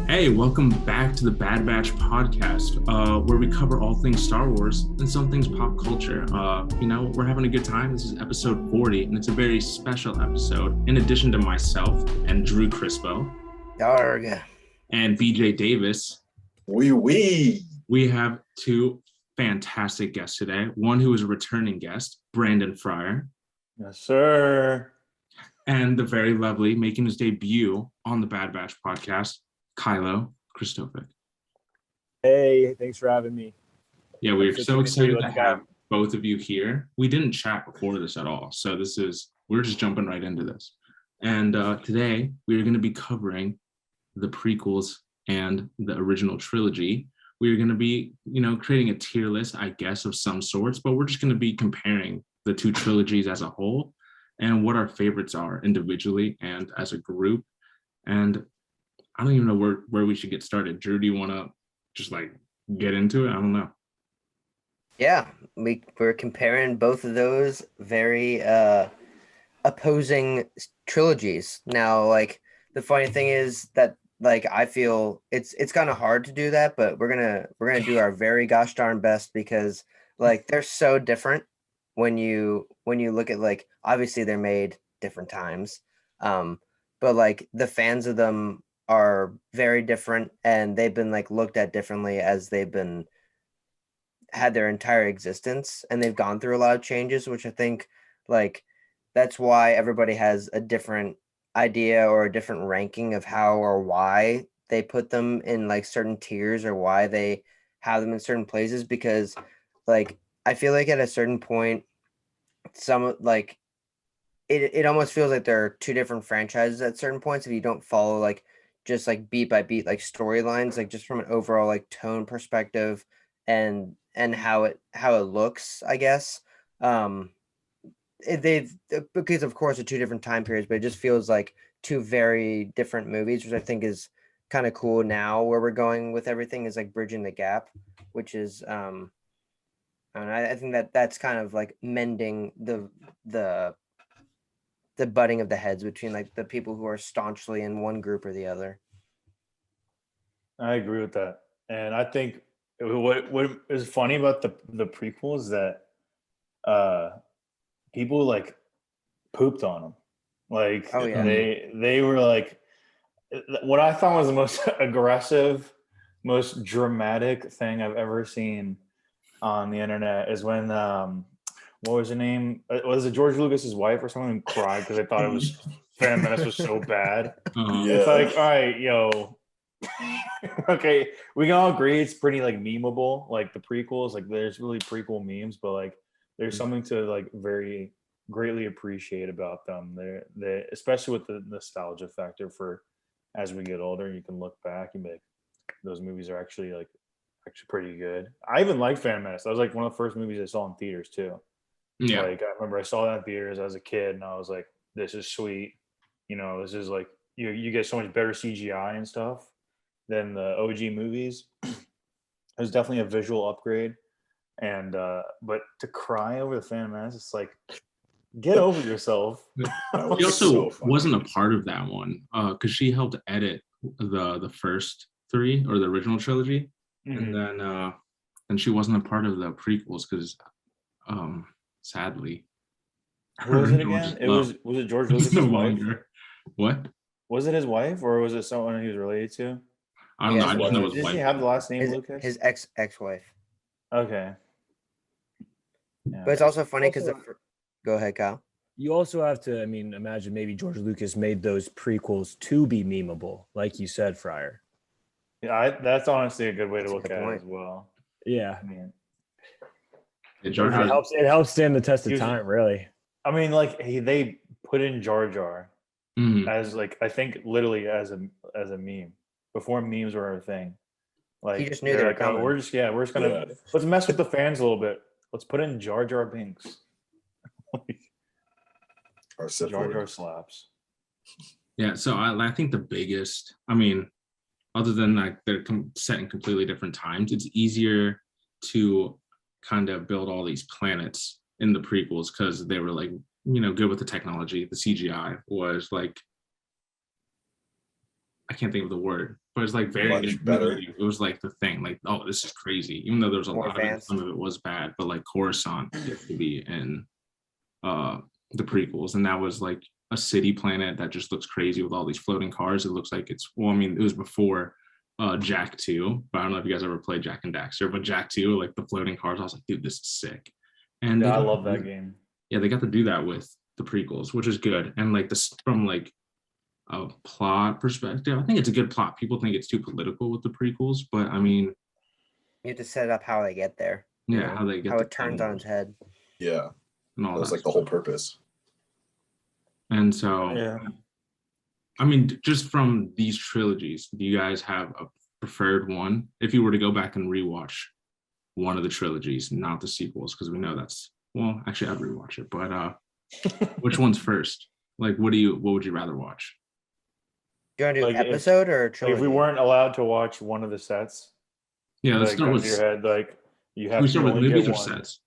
Hey, welcome back to the Bad Batch podcast, where we cover all things Star Wars and some things pop culture. We're having a good time. This is episode 40, and it's a very special episode. In addition to myself and Drew Crispo Yarg. and BJ Davis, we have two fantastic guests today. One who is a returning guest, Brandon Fryer. Yes, sir. And the very lovely, making his debut on the Bad Batch podcast, Kylo Christophic. Hey, thanks for having me. Yeah, we're so excited to have both of you here. We didn't chat before this at all, so we're just jumping right into this. And today we're going to be covering the prequels and the original trilogy. We're going to be, creating a tier list, I guess, of some sorts, but we're just going to be comparing the two trilogies as a whole and what our favorites are individually and as a group. And I don't even know where we should get started. Drew, do you want to just get into it? I don't know. Yeah, we're comparing both of those very opposing trilogies. Now, the funny thing is that I feel it's kind of hard to do that, but we're gonna do our very gosh darn best because they're so different when you look at obviously they're made different times, but the fans of them are very different, and they've been looked at differently as they've been had their entire existence, and they've gone through a lot of changes, which I think that's why everybody has a different idea or a different ranking of how or why they put them in certain tiers or why they have them in certain places, because I feel at a certain point some it almost feels like there are two different franchises at certain points if you don't follow just beat by beat storylines, just from an overall tone perspective and how it looks, I guess. Because of course they're two different time periods, but it just feels like two very different movies, which I think is kind of cool. Now where we're going with everything is bridging the gap, which is and I think that's kind of mending the butting of the heads between the people who are staunchly in one group or the other. I agree with that, and I think what is funny about the prequels is that people pooped on them. Oh, yeah. They were what I thought was the most aggressive, most dramatic thing I've ever seen on the internet is when what was her name? Was it George Lucas's wife or someone who cried because they thought it was Phantom Menace was so bad? It's all right, yo. Okay, we can all agree it's pretty memeable. The prequels, there's really prequel memes, but there's something to very greatly appreciate about them. They especially with the nostalgia factor for as we get older, you can look back and be those movies are actually pretty good. I even liked Phantom Menace. That was one of the first movies I saw in theaters too. Yeah. I remember I saw that in theaters as a kid, and I was like, "This is sweet." This is you get so much better CGI and stuff than the OG movies. It was definitely a visual upgrade, and but to cry over the Phantom Menace, it's get over yourself. She also wasn't a part of that one because she helped edit the first three or the original trilogy, and then she wasn't a part of the prequels because sadly. What was it again? Was it George Lucas' no wife? longer. What? Was it his wife or was it someone he was related to? I don't know. I just know his Did wife. she have the last name Lucas? His ex-wife. Okay. Yeah. But it's also funny because go ahead, Kyle. You also have to, imagine maybe George Lucas made those prequels to be memeable, like you said, Fryer. Yeah, that's honestly a good way to look at it as well. Yeah. It helps stand the test of time, really. They put in Jar Jar as I think literally as a meme before memes were a thing. He just knew they were coming. We're just gonna let's mess with the fans a little bit. Let's put in Jar Jar Binks. Jar Jar slaps. Yeah, so I think the biggest, other than they're set in completely different times, it's easier to kind of build all these planets in the prequels because they were good with the technology. The CGI was I can't think of the word, but it's like very Much better. It was like the thing, like, oh, this is crazy. Even though there was a More lot of it, advanced. some of it was bad, but like Coruscant used to be in the prequels, and that was like a city planet that just looks crazy with all these floating cars. It looks like it's, well, I mean, it was before Jack 2, but I don't know if you guys ever played Jack and Daxter, but Jack 2, like the floating cars, I was like, dude, this is sick. And Yeah, they I got love to that do- game. Yeah, they got to do that with the prequels, which is good. And like this from like a plot perspective, I think it's a good plot. People think it's too political with the prequels, but I mean, You have to set up how they get there. you yeah, know, how they get how the it turns on its head. Yeah, and all that was that like the whole stuff. purpose. And so, Yeah. I mean, just from these trilogies, do you guys have a preferred one? If you were to go back and rewatch one of the trilogies, not the sequels, because we know that's, well, actually I'd rewatch it, but which one's first? Like, what would you rather watch? Do you want to do Like, if- episode or Like trilogy? if we weren't allowed to watch one of the sets, Yeah, let's like start gun with, to your head, like you we have to start with only movies get or one. sets?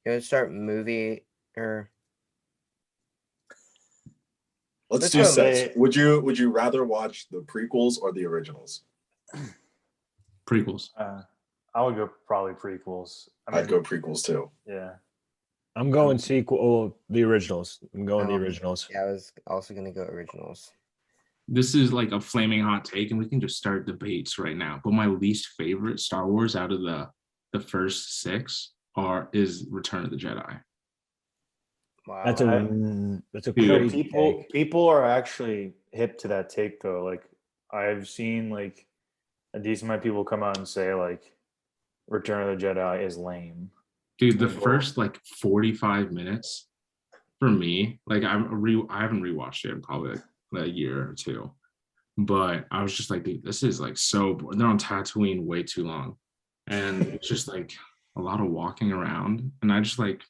You want to start movie or Let's Let's do go. sets. Would you rather watch the prequels or the originals? Prequels. I would go probably prequels. I'd go prequels too. Yeah. I'm going sequel. Oh, the originals. I'm going the Um, originals. yeah, I was also gonna go originals. This is like a flaming hot take, and we can just start debates right now. But my least favorite Star Wars out of the first 6 is Return of the Jedi. Wow. That's a You know, crazy take. People are actually hip to that take though. Like I've seen like a decent amount of people come out and say like Return of the Jedi is lame. Dude, the Cool. first like 45 minutes for me, like I haven't rewatched it in probably like a year or two, but I was just like, dude, this is like so boring. They're on Tatooine way too long, and it's just like a lot of walking around, and I just like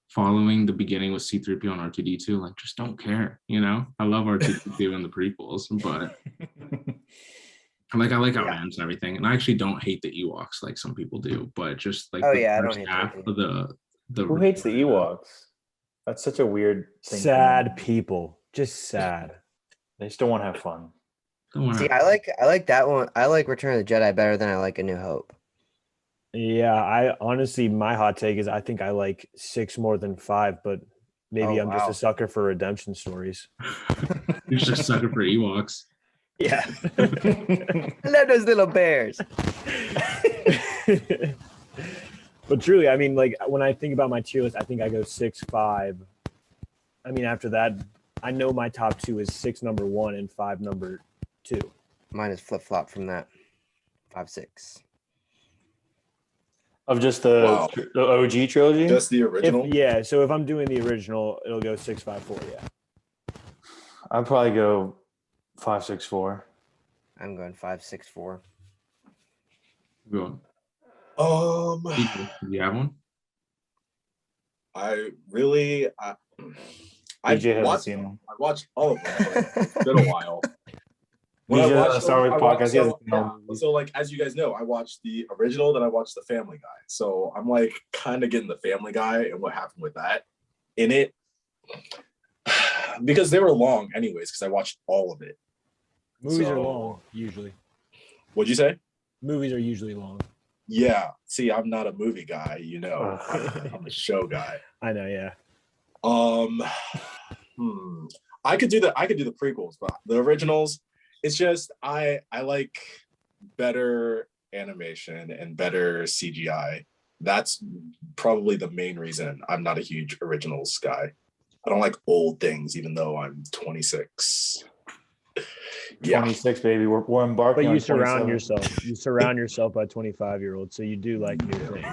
following the beginning with C-3PO and R2-D2, like just don't care, you know. I love R2-D2 in the prequels, but I like how it Yeah. ends and everything, and I actually don't hate the Ewoks like some people do, but just like Oh, the yeah, I don't first hate half them of the Who hates the Ewoks? That's such a weird thing. to me. Sad people. Just sad. They still want to have fun. Don't wanna- See, I like that one. I like Return of the Jedi better than I like A New Hope. Yeah, I honestly, my hot take is I think I like 6 more than 5, but maybe Oh, I'm just wow. a sucker for redemption stories. You're just a sucker for Ewoks. Yeah. I love those little bears. But truly, I mean, like when I think about my tier list, I think I go 6, 5. I mean, after that, I know my top 2 is 6 number 1 and 5 number 2. Mine is flip flop from that. 5, 6. Of just the, Wow. the OG trilogy. Just the original. So if I'm doing the original, it'll go 6, 5, 4. Yeah. I'd probably go 5, 6, 4. I'm going 5, 6, 4. Go. Um, Do you have one? I really, I DJ hasn't watched seen them. them. I watched all of them. But it's been a while. When I DJ watched on the Star Wars them, I watched- podcast, he hasn't seen all yeah, the movies. so like as you guys know, I watched the original, then I watched the Family Guy. So I'm like kind of getting the Family Guy and what happened with that in it, because they were long anyways. Because I watched all of it. Movies are So- long, usually. What'd you say? Movies are usually long. Yeah. See, I'm not a movie guy. You know, Ugh. I'm a show guy. I know, yeah. I could do the prequels, but the originals, it's just I like better animation and better CGI. That's probably the main reason I'm not a huge originals guy. I don't like old things, even though I'm 26. Yeah. 26, baby. We're embarking. But on you surround 27. yourself. You surround yourself by 25-year-olds, so you do like new things.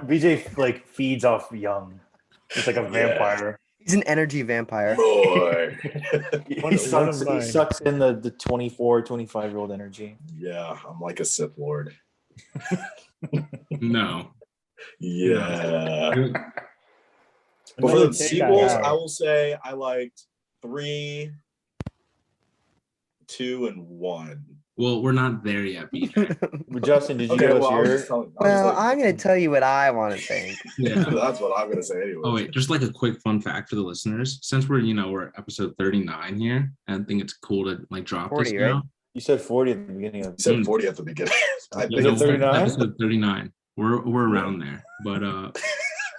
BJ like feeds off young. It's like a vampire. He's an energy vampire. Boy. He sucks in the 24, 25-year-old energy. Yeah, I'm like a Sith Lord. No. Yeah. But for Another the take sequels, have- I will say I liked 3, 2, and 1 Well, we're not there yet, BJ. Justin, did you Okay, give us well, I was your? just telling. Well, I'm going to tell you what I want to think. Yeah. That's what I'm gonna say anyway. Oh wait, just like a quick fun fact for the listeners. Since we're episode 39 here, and I think it's cool to like drop 40, this right? now. You said 40 at the beginning of. You said 40 at the beginning. I You think know, it 39? Episode 39. We're around there. But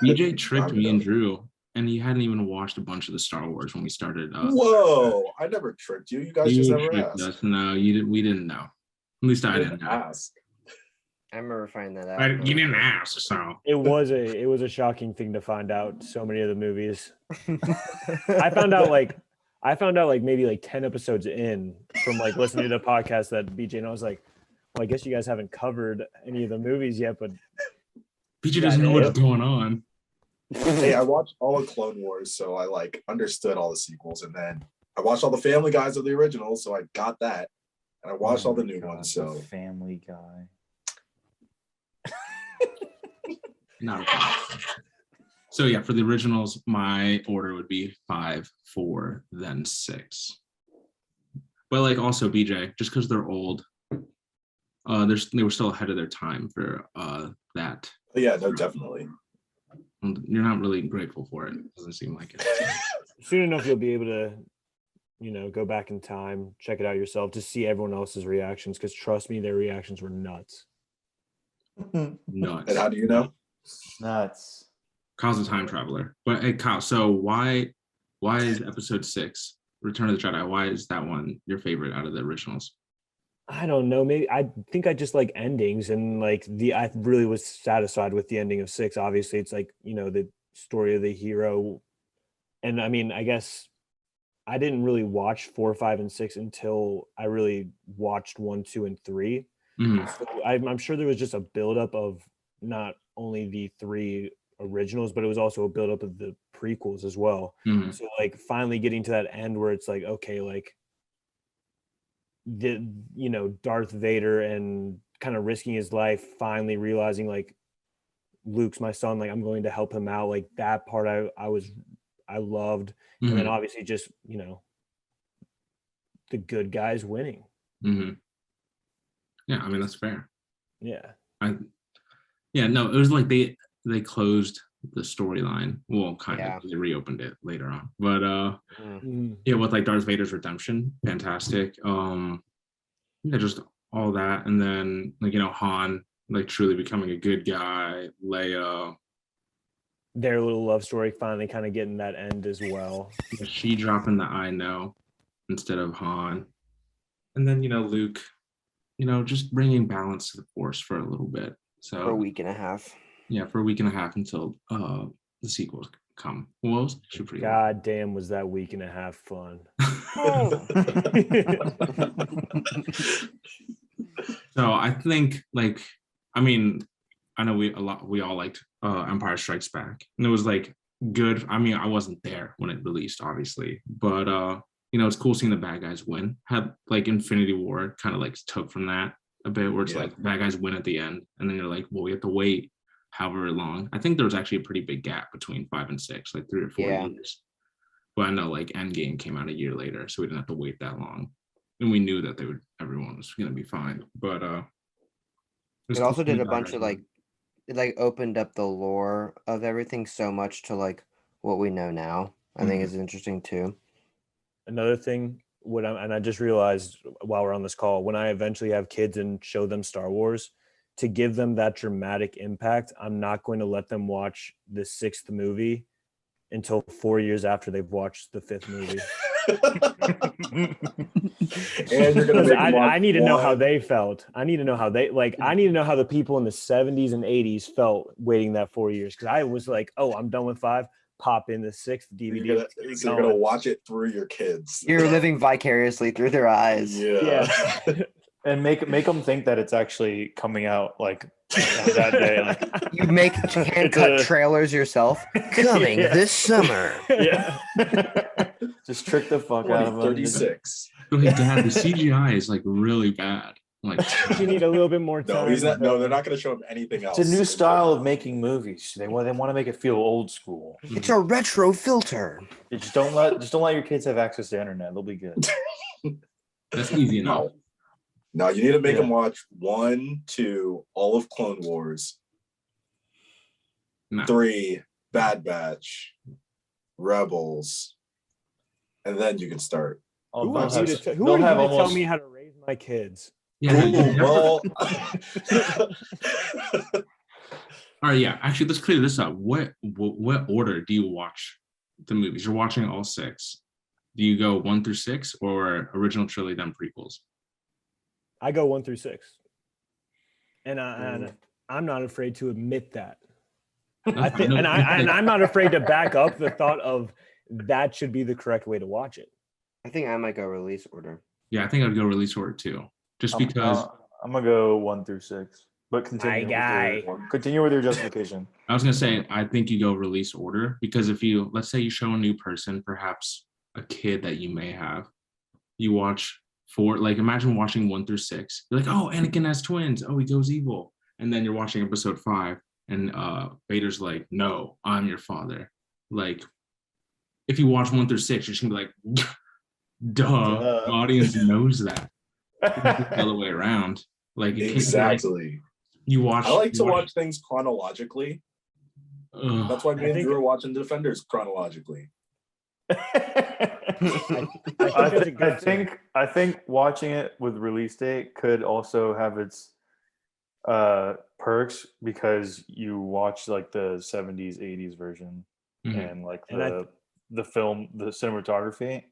BJ tricked me and Drew, and he hadn't even watched a bunch of the Star Wars when we started. Whoa! I never tricked you. You guys just never tricked asked. us. No, you didn't. We didn't know. At least I didn't know. ask. I remember finding that out. You didn't ask, so It was a shocking thing to find out so many of the movies. I found out like maybe like 10 episodes in from like listening to the podcast that BJ, and I was like, well, I guess you guys haven't covered any of the movies yet, but BJ doesn't know what's going on. Hey, I watched all of Clone Wars, so I like understood all the sequels, and then I watched all the Family Guys of the originals, so I got that, and I watched all the new ones. So Family Guy. Not a problem. So yeah, for the originals, my order would be 5, 4, then 6. But like also BJ, just because they're old, they were still ahead of their time for that. yeah, no, definitely. And you're not really grateful for it. Doesn't seem like it. soon enough you'll be able to, go back in time, check it out yourself, to see everyone else's reactions, because trust me, their reactions were nuts. Nuts. And how do you know? Nuts. Kyle's a time traveler. But hey, Kyle, so why is episode 6, Return of the Jedi, why is that one your favorite out of the originals? I don't know. Maybe I think I just like endings, and like I really was satisfied with the ending of 6. Obviously, it's like, the story of the hero. And I mean, I guess I didn't really watch 4, 5, and 6 until I really watched 1, 2, and 3. Mhm. So I'm sure there was just a buildup of not only the 3 originals, but it was also a buildup of the prequels as well. Mhm. So like finally getting to that end where it's like, okay, like Darth Vader and kind of risking his life, finally realizing like Luke's my son, like I'm going to help him out. Like that part I loved. And then Mhm. obviously just, the good guys winning. Mhm. Yeah, I mean that's fair. Yeah. No, it was like they closed the storyline. Well, kind Yeah. of. They reopened it later on. But Mm. yeah, with like Darth Vader's redemption, fantastic. Yeah, just all that, and then like Han like truly becoming a good guy, Leia, Their little love story finally kind of getting that end as well. she dropping the I know instead of Han, and then Luke, just bringing balance to the Force for a little bit. So For a week and a half. yeah, for a week and a half until the sequels come. Well, it should pretty God damn, was that week and a half fun. So I think I know we all liked Empire Strikes Back, and it was like good. I mean, I wasn't there when it released, obviously, but it's cool seeing the bad guys win. Had like Infinity War kind of like took from that a bit, where it's like bad guys win at the end, and then you're like, well, we have to wait however long. I think there was actually a pretty big gap between 5 and 6, like 3 or 4 years. But I know like Endgame came out a year later, so we didn't have to wait that long, and we knew that everyone was gonna be fine. But It also did a bunch of it opened up the lore of everything so much to like what we know now. I think is interesting too. Another thing, and I just realized while we're on this call, when I eventually have kids and show them Star Wars, to give them that dramatic impact, I'm not going to let them watch the 6th movie until 4 years after they've watched the 5th movie. And you're gonna make I need to know how they felt. I need to know how I need to know how the people in the 70s and 80s felt waiting that 4 years. Because I was like, oh, I'm done with 5. Pop in the 6th DVD. You're gonna watch it through your kids. You're living vicariously through their eyes. Yeah. And make them think that it's actually coming out like that day. Like, You make hand cut trailers yourself. Coming this summer. yeah. Just trick the fuck out of them. 36. Like, Dad, the CGI is like really bad. Like, You need a little bit more time. No, he's not. No, they're not gonna show him anything else. It's a new style of making movies. They want to make it feel old school. It's a retro filter. Just don't let your kids have access to internet. They'll be good. that's easy enough. No, you need to make Yeah. them watch 1, 2, all of Clone Wars, No. 3, Bad Batch, Rebels, and then you can start. Oh, Who they'll are you have- to, who they'll are you have to tell almost- me how to raise my kids? Yeah. no, you Ooh, never- well, All right. Yeah. Actually, let's clear this up. What order do you watch the movies? You're watching all 6. Do you go 1 through 6 or original trilogy then prequels? I go 1 through 6, and I'm not afraid to admit that. I think, and I'm not afraid to back up the thought of that should be the correct way to watch it. I think I might go release order. Yeah, I think I'd go release order too, just because I'm gonna go 1 through 6, but continue. guy. Continue with your justification. I was gonna say I think you go release order because if you let's say you show a new person, perhaps a kid that you may have, you watch 4. Like imagine watching 1 through 6. You're like, oh, Anakin has twins. Oh, he goes evil, and then you're watching episode 5, and Vader's like, no, I'm your father. Like, if you watch 1 through 6, you're just gonna be like, duh. The audience knows that. The other way around. Like you can't, exactly. you watch. I like to watch things chronologically. Ugh. That's why me I and think- Drew are watching Defenders chronologically. I think watching it with release date could also have its perks because you watch like the 70s 80s version Mhm. and like And the film, the cinematography,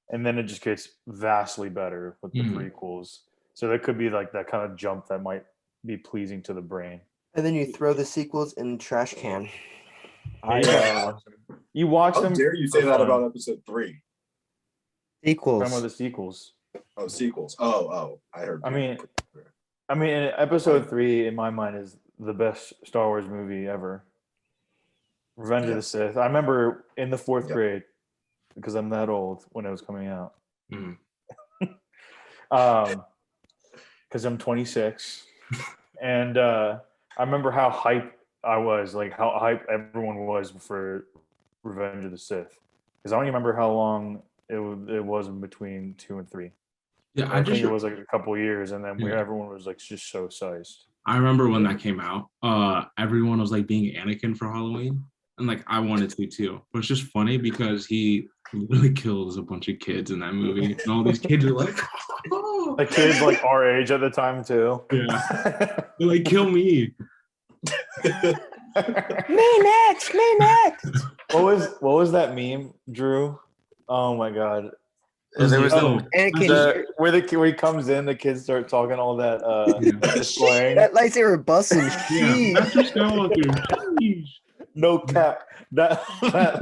and then it just gets vastly better with the Mhm. prequels. So there could be like that kind of jump that might be pleasing to the brain. And then you throw the sequels in the trash can. You watch How them. dare you say for that fun. about episode 3? Talking about Sequels. the sequels. Oh, sequels. Oh, I heard. I mean, episode 3 in my mind is the best Star Wars movie ever. Revenge of Yeah. the Sith. I remember in the 4th Yeah. grade because I'm that old when it was coming out. Mhm. Because I'm 26, and I remember how hype I was, like how hype everyone was for Revenge of the Sith. Because I don't even remember how long it was in between 2 and 3. Yeah, I think it was like a couple years, and then Yeah. everyone was like just so sized. I remember when that came out. Everyone was like being Anakin for Halloween, and like I wanted to too. But it's just funny because he really kills a bunch of kids in that movie, and all these kids are like, oh, The kids like our age at the time too. yeah, they're like kill me. Me next. Me next. What was that meme, Drew? Oh my god. There was oh, Anakin, Where he comes in, the kids start talking all that yeah. slang. that lightsaber busting. Yeah, Master Skywalker. Sheesh. No cap. That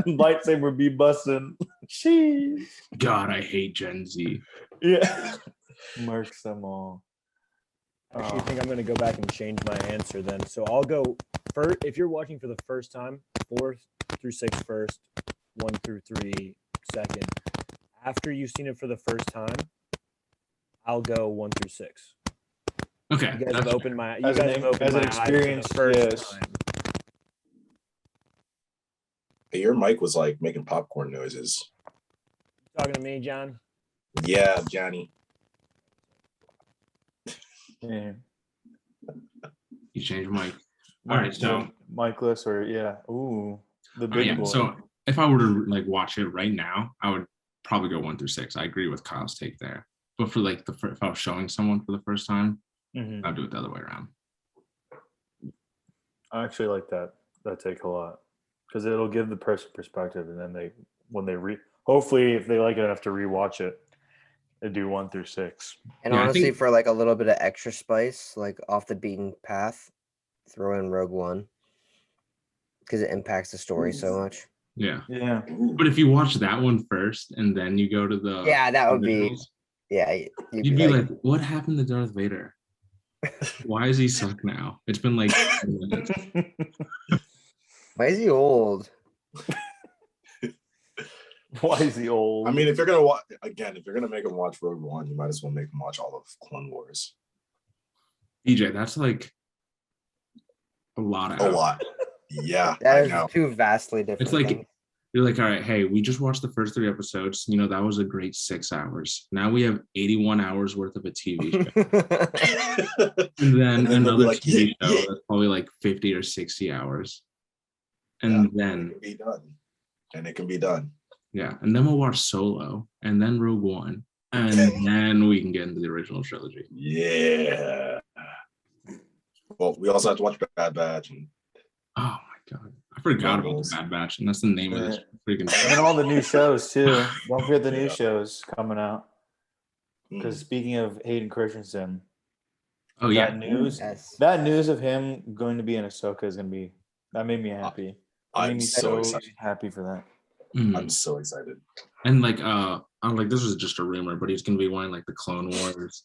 lightsaber be busting. Sheesh. God, I hate Gen Z. Yeah. Marks them all. I actually think I'm going to go back and change my answer then. So I'll go first. If you're watching for the first time, 4 through 6 first, 1 through 3 second. After you've seen it for the first time, I'll go 1 through 6. Okay, You guys have opened my. You As guys an- have opened as an my eyes for experience, the first yes. time. Hey, your mic was like making popcorn noises. Talking to me, John. Yeah, Johnny. Yeah. you change mic. All right, so Mikeless or yeah. Ooh. The all right, big yeah. boy. So if I were to like watch it right now, I would probably go 1 through 6. I agree with Kyle's take there. But for like if I was showing someone for the first time, Mhm. I'd do it the other way around. I actually like that take a lot because it'll give the person perspective, and then hopefully if they like it enough to rewatch it, they do 1 through 6. And Yeah, I honestly, think- for like a little bit of extra spice, like off the beaten path, throw in Rogue One because it impacts the story so much. Yeah. Yeah. Ooh. But if you watch that one first and then you go to the Yeah, that would be. originals, Yeah, you'd be like, what happened to Darth Vader? Why is he suck now? It's been like 10 minutes. why is he old? Why is he old? I mean, if you're gonna watch again, if you're gonna make them watch Rogue One, you might as well make them watch all of Clone Wars. DJ, that's like a lot of A hours. lot. Yeah, That I is know. two vastly different. It's like things. You're like, all right, hey, we just watched the first 3 episodes. You know, that was a great 6 hours. Now we have 81 hours worth of a TV show. And then they'll be another like, TV yeah, show yeah. that's probably like 50 or 60 hours. Yeah, And it then, can be done. And it can be done. yeah, and then we'll watch Solo and then Rogue One. And then we can get into the original trilogy. Yeah. Well, we also have to watch Bad Batch and Oh my God. I forgot about the Bad Batch, and that's the name of this freaking And then all the new shows too. Don't forget the new Yeah. shows coming out. Because speaking of Hayden Christensen, Oh yeah. that news, Yes. that news of him going to be in Ahsoka is gonna be, that made me happy. That made I'm me so excited. happy for that. Mhm. I'm so excited. And like I'm like, this was just a rumor, but he's gonna be wearing like the Clone Wars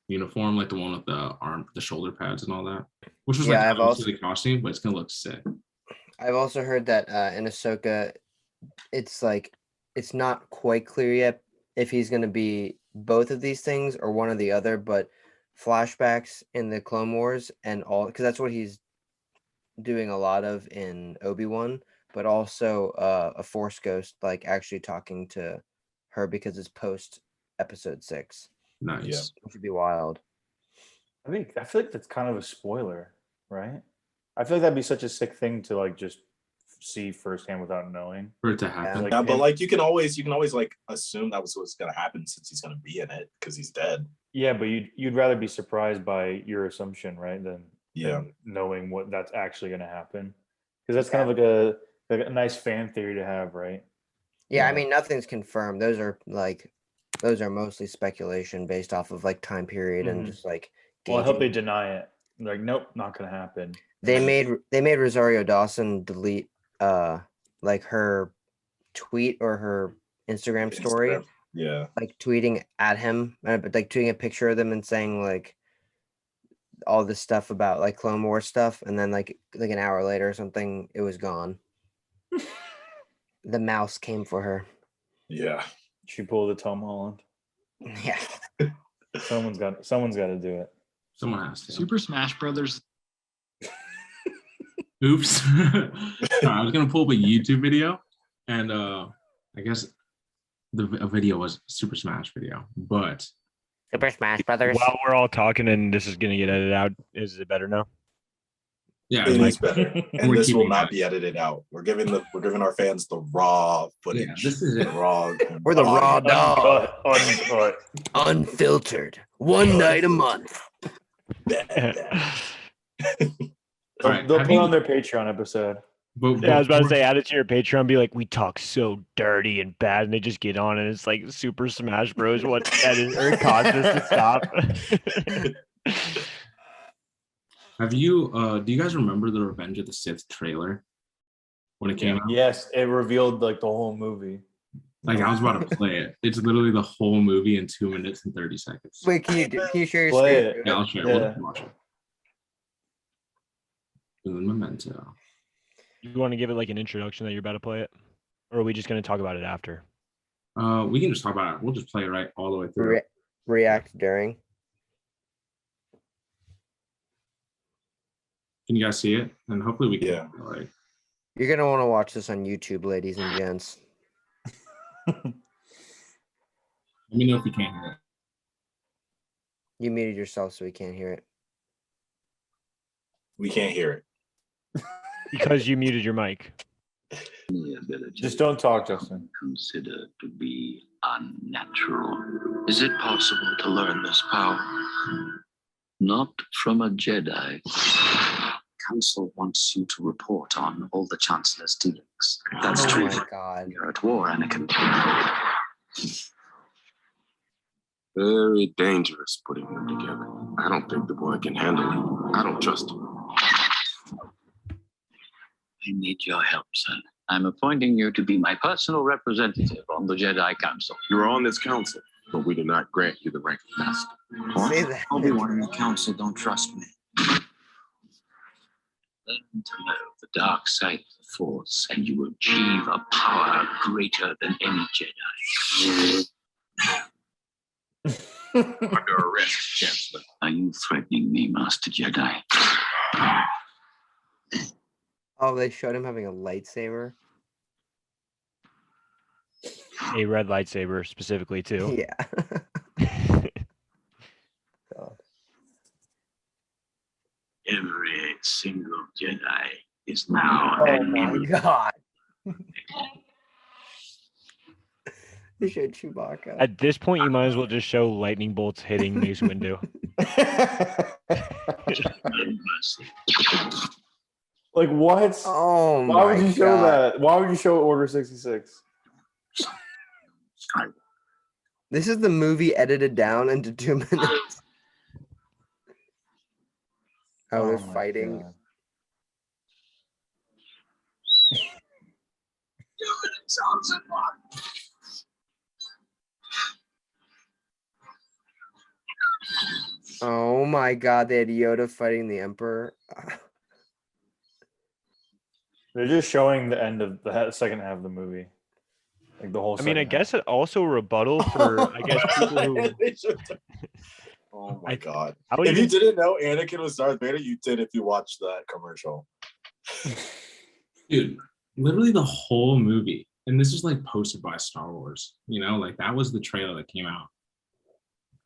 uniform, like the one with the shoulder pads and all that. Which was Yeah, like I've obviously the costume, but it's gonna look sick. I've also heard that in Ahsoka, it's like it's not quite clear yet if he's going to be both of these things or one or the other. But flashbacks in the Clone Wars and all, because that's what he's doing a lot of in Obi-Wan, but also a Force ghost, like actually talking to her because it's post Episode 6, Nice. Yeah. which would be wild. I feel like that's kind of a spoiler, right? I feel like that'd be such a sick thing to like just see firsthand without knowing. For it to happen. Like Yeah, but him- like you can always like assume that was what's gonna happen since he's gonna be in it because he's dead. Yeah, but you'd rather be surprised by your assumption, right? Than Yeah. knowing what that's actually going to happen. Because that's kind of like a nice fan theory to have, right? Yeah, I Yeah. mean nothing's confirmed. Those are mostly speculation based off of like time period and Mhm. just like. Well, I hope they gauging. deny it. Like, nope, not going to happen. They made Rosario Dawson delete like her tweet or her Instagram story, Instagram. Yeah. like tweeting at him, but like tweeting a picture of them and saying like all this stuff about like Clone Wars stuff, and then like an hour later or something, it was gone. The mouse came for her. Yeah. She pulled a Tom Holland. Yeah. Someone's got to do it. Someone has to. Super Smash Brothers. Oops. I was gonna pull up a YouTube video, and I guess a video was Super Smash video, but Super Smash Brothers. While we're all talking and this is gonna get edited out, is it better now? yeah, It like, is better. And We're this will keeping not that. be edited out. We're giving our fans the raw footage. yeah, this is it. Raw. We're the raw dog, Uncut. unfiltered, one night a month. All right, They'll have put you- on their Patreon episode. But, Yeah, I was about to say, add it to your Patreon. Be like, we talk so dirty and bad, and they just get on, and it's like Super Smash Bros. What that is, or it caused us to stop. have you? Do you guys remember the Revenge of the Sith trailer when it came out? Yes, it revealed like the whole movie. Like I was about to play it. It's literally the whole movie in 2 minutes and 30 seconds. Wait, can you share your Play screen? it. Yeah, I'll share. We'll Yeah. just watch it. Un memento. You want to give it like an introduction that you're about to play it, or are we just going to talk about it after? We can just talk about it. We'll just play it right all the way through. React during. Can you guys see it? And hopefully we can. Yeah. Like, You're gonna want to watch this on YouTube, ladies and gents. let me know if you can't hear it. You muted yourself, so we can't hear it. We can't hear it. Because you muted your mic. Just don't talk, Justin. Considered to be unnatural. Is it possible to learn this power? Not from a Jedi. Council wants you to report on all the Chancellor's dealings. That's Oh true. my god. You're at war, Anakin. Very dangerous putting them together. I don't think the boy can handle it. I don't trust him. I need your help, son. I'm appointing you to be my personal representative on the Jedi Council. You are on this council, but we do not grant you the rank of master. What? Say that. Obi-Wan and the Council don't trust me. Learn to know the dark side of the Force, and you will achieve a power greater than any Jedi. Under arrest, Chancellor. Are you threatening me, Master Jedi? Oh, they showed him having a lightsaber. a red lightsaber specifically too. Yeah. Every single Jedi is now Oh an my enemy. god. They showed Chewbacca. At this point, you might as well just show lightning bolts hitting Mace Windu. Like what? Oh Why my would you show god. that? Why would you show Order 66? This is the movie edited down into 2 minutes. How they're my fighting. God. Oh my god, they had Yoda fighting the Emperor. They're just showing the end of the second half of the movie. Like the whole I mean, I second guess half. it also a rebuttal for I guess people who Oh my god. I would If you even didn't know Anakin was Darth Vader, you did if you watched that commercial. Dude, literally the whole movie. And this was like posted by Star Wars, you know, like that was the trailer that came out.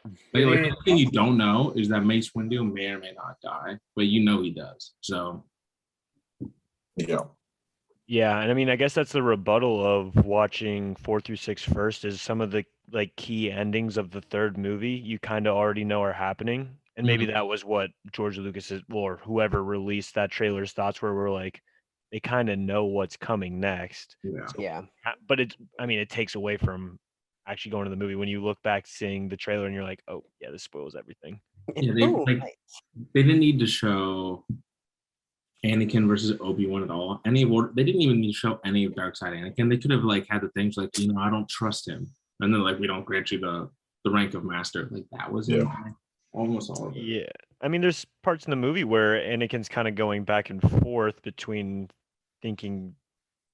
Like, Dude. the thing you don't know is that Mace Windu may or may not die, but you know he does. So Yeah. Yeah, and I mean, I guess that's the rebuttal of watching 4 through 6 first is some of the like key endings of the third movie you kind of already know are happening. And maybe that was what George Lucas or whoever released that trailer's thoughts where we're like, they kind of know what's coming next. yeah. Yeah. But it takes away from actually going to the movie when you look back seeing the trailer and you're like, oh yeah, this spoils everything. Yeah, they didn't need to show Anakin versus Obi-Wan at all. They didn't even need to show any of Darkseid Anakin. They could have like had the things like, you know, I don't trust him. And then like we don't grant you the rank of master. Like that was in almost all of it. Yeah. I mean, there's parts in the movie where Anakin's kind of going back and forth between thinking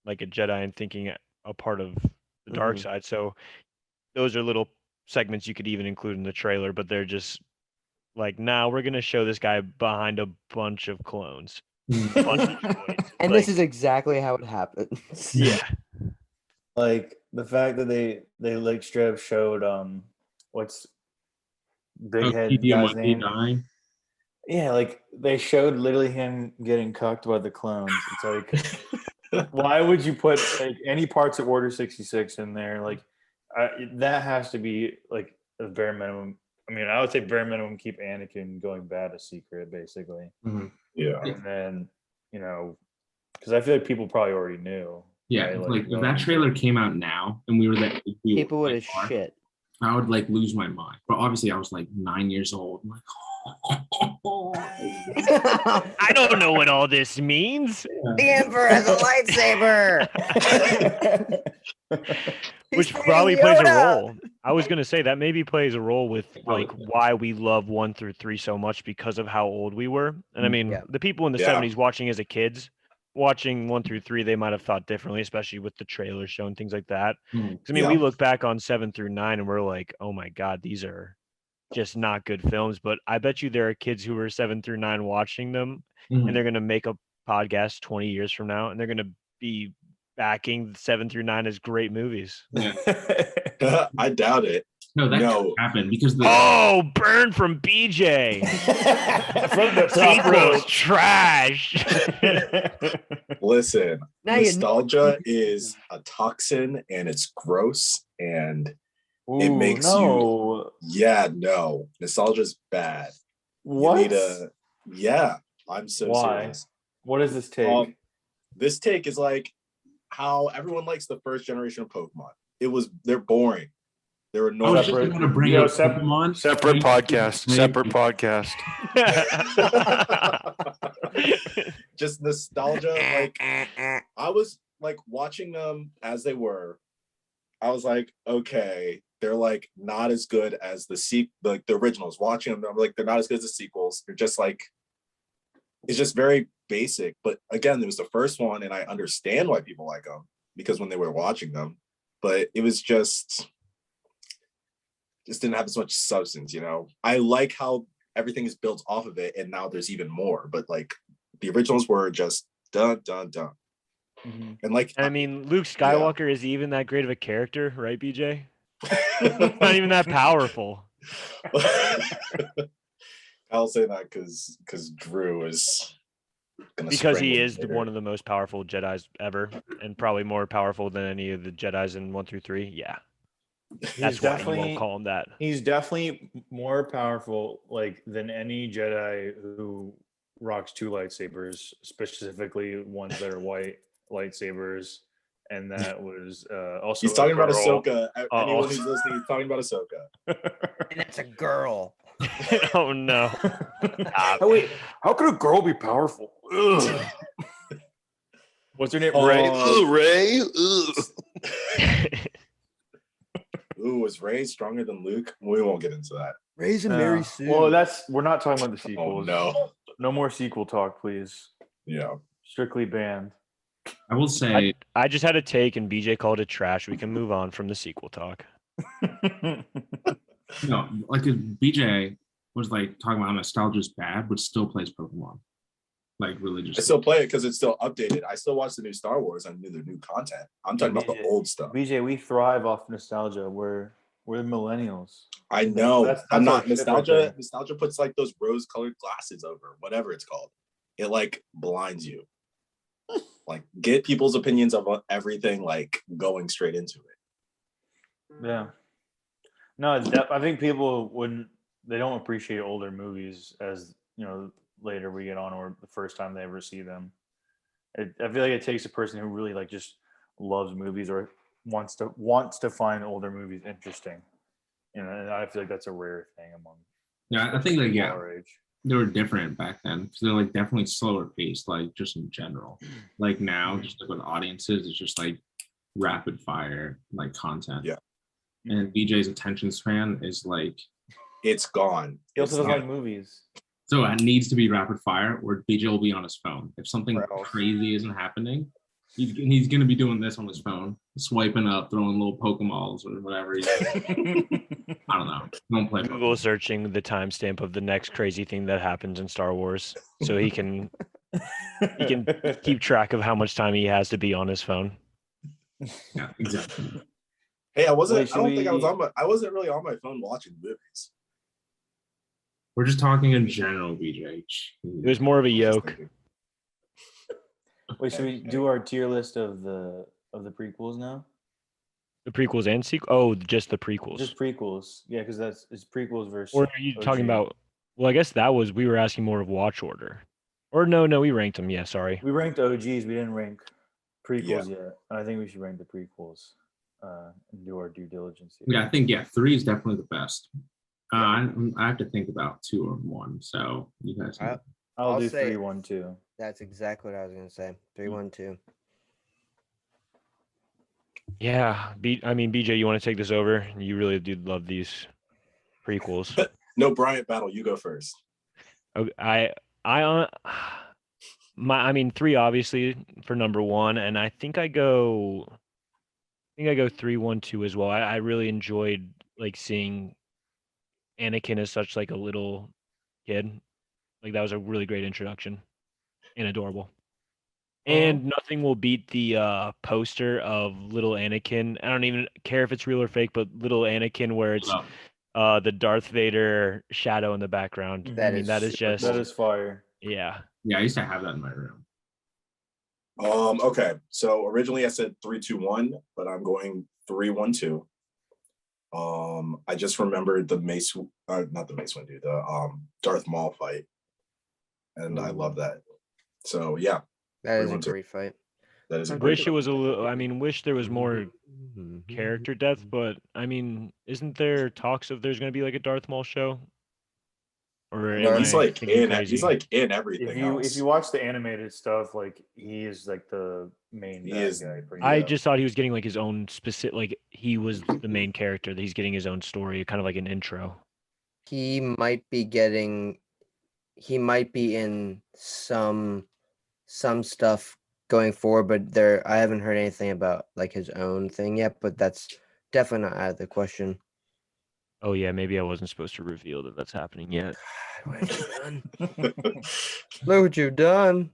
like a Jedi and thinking a part of the dark side. So those are little segments you could even include in the trailer, but they're just like, now we're gonna show this guy behind a bunch of clones. A bunch of droids. And Like, this is exactly how it happens. yeah. Like the fact that they like straight up showed what's big head PD guy's Monkey name? dying. Yeah, like they showed literally him getting cucked by the clones. It's like, why would you put like any parts of Order 66 in there? Like that has to be like a bare minimum. I mean, I would say bare minimum keep Anakin going bad a secret, basically. Yeah. And then, you know, because I feel like people probably already knew. Yeah, right? like if that trailer came out now and we were there, People would have shit. I would like lose my mind. But obviously I was like 9 years old. I'm like, I don't know what all this means. The Emperor has a lightsaber. Which He's probably fighting plays a Yoda. role. I was gonna say that maybe plays a role with like why we love 1 through 3 so much because of how old we were. And I mean, Yeah. the people in the Yeah. 70s watching as a kids, watching 1 through 3, they might have thought differently, especially with the trailers showing things like that. 'Cause, I mean, we look back on 7 through 9 and we're like, oh my God, these are just not good films. But I bet you there are kids who were 7 through 9 watching them and they're gonna make a podcast 20 years from now and they're gonna be backing 7 through 9 as great movies. Yeah. I doubt it. No, that could happen because Oh, burn from BJ. From the top Sequels rope. trash. Listen, Now you- nostalgia is a toxin and it's gross and Ooh, it makes no. nostalgia is bad. What? I'm so Why? serious. What does this take? This take is like how everyone likes the first generation of Pokemon. They're boring. They were I no was just going to bring up Pokemon. Separate podcast. Just nostalgia. Like I was like watching them as they were. I was like, okay, they're like not as good as the originals. Watching them, I'm like, they're not as good as the sequels. They're just like, it's just very basic. But again, it was the first one, and I understand why people like them because when they were watching them, but it was just didn't have as much substance, you know. I like how everything is built off of it, and now there's even more. But like the originals were just dun dun dun. Mhm. And like, And I mean, Luke Skywalker is even that great of a character, right, BJ? Not even that powerful. I'll say that because Drew is gonna Because he strangle is me later. one of the most powerful Jedis ever, and probably more powerful than any of the Jedis in 1 through 3. Yeah, that's why you won't call him that. He's definitely more powerful, like, than any Jedi who rocks 2 lightsabers, specifically ones that are white lightsabers, and that was also. He's talking about girl. Ahsoka. Anyone who's listening, he's talking about Ahsoka. And it's a girl. Oh no! Oh, wait, how could a girl be powerful? Ugh. What's her name? Ray. Oh. Ray. Ugh. Ooh, is Rey stronger than Luke? We won't get into that. Rey's and Mary Sue. Well, we're not talking about the sequels. Oh no. No more sequel talk, please. Yeah. Strictly banned. I will say, I just had a take, and BJ called it trash. We can move on from the sequel talk. no, like if BJ was like talking about how nostalgia is bad, but still plays Pokemon. Like I religiously. still play it because it's still updated. I still watch the new Star Wars and the new content. I'm talking about the old stuff. BJ, we thrive off nostalgia. We're millennials. I know. That's I'm our not shit right nostalgia. there. Nostalgia puts like those rose-colored glasses over, whatever it's called. It like blinds you. Like get people's opinions of everything, like going straight into it. Yeah. No, I think people they don't appreciate older movies as, later we get on or the first time they ever see them. I feel like it takes a person who really like just loves movies or wants to find older movies interesting. And I feel like that's a rare thing among. Yeah, I think like our age. they were different back then because they're like definitely slower paced, like just in general. Like now, just like with audiences, it's just like rapid fire like content. Yeah. And BJ's attention span is like it's gone. He also doesn't like movies. So it needs to be rapid fire, or BJ will be on his phone. If something crazy isn't happening, he's going to be doing this on his phone, swiping up, throwing little Pokeballs or whatever. I don't know. Don't play Google Pokemon. searching the timestamp of the next crazy thing that happens in Star Wars, so he can keep track of how much time he has to be on his phone. Yeah, exactly. Hey, I wasn't really on my phone watching movies. We're just talking in general, BJ. It was more of a yoke. Wait, should we do our tier list of the prequels now? The prequels and sequels? Oh, just the prequels. Just prequels. Yeah, because it's prequels versus. Or are you talking about? Well, I guess we were asking more of watch order. Or no, we ranked them. Yeah, sorry. We ranked OGs. We didn't rank prequels yet. I think we should rank the prequels and do our due diligence here. Yeah, I think 3 is definitely the best. I have to think about 2 or 1. So you guys. I'll do 3, 1, 2. That's exactly what I was gonna say. 3, 1, 2. Yeah, BJ, you want to take this over? You really do love these prequels. No Bryant battle. You go first. Okay, 3 obviously for number 1, and I think I go 3, 1, 2 as well. I really enjoyed like seeing Anakin as such like a little kid. Like that was a really great introduction and adorable. And nothing will beat the poster of little Anakin. I don't even care if it's real or fake, but little Anakin where it's the Darth Vader shadow in the background. That is fire. Yeah. Yeah, I used to have that in my room. Okay. So originally I said 3, 2, 1, but I'm going 3, 1, 2. I just remembered the not the Mace Windu, the Darth Maul fight, and I love that. So yeah, that is a great fight. That is. Wish it was a little. Wish there was more character depth, but isn't there talks of there's going to be like a Darth Maul show? Or he's like in everything. If you watch the animated stuff, like he is like the main guy. I just thought he was getting like his own specific, like he was the main character. That he's getting his own story, kind of like an intro. He might be in some stuff going forward, but I haven't heard anything about like his own thing yet. But that's definitely not out of the question. Oh yeah, maybe I wasn't supposed to reveal that that's happening yet. God, what have you done? Look what you've done.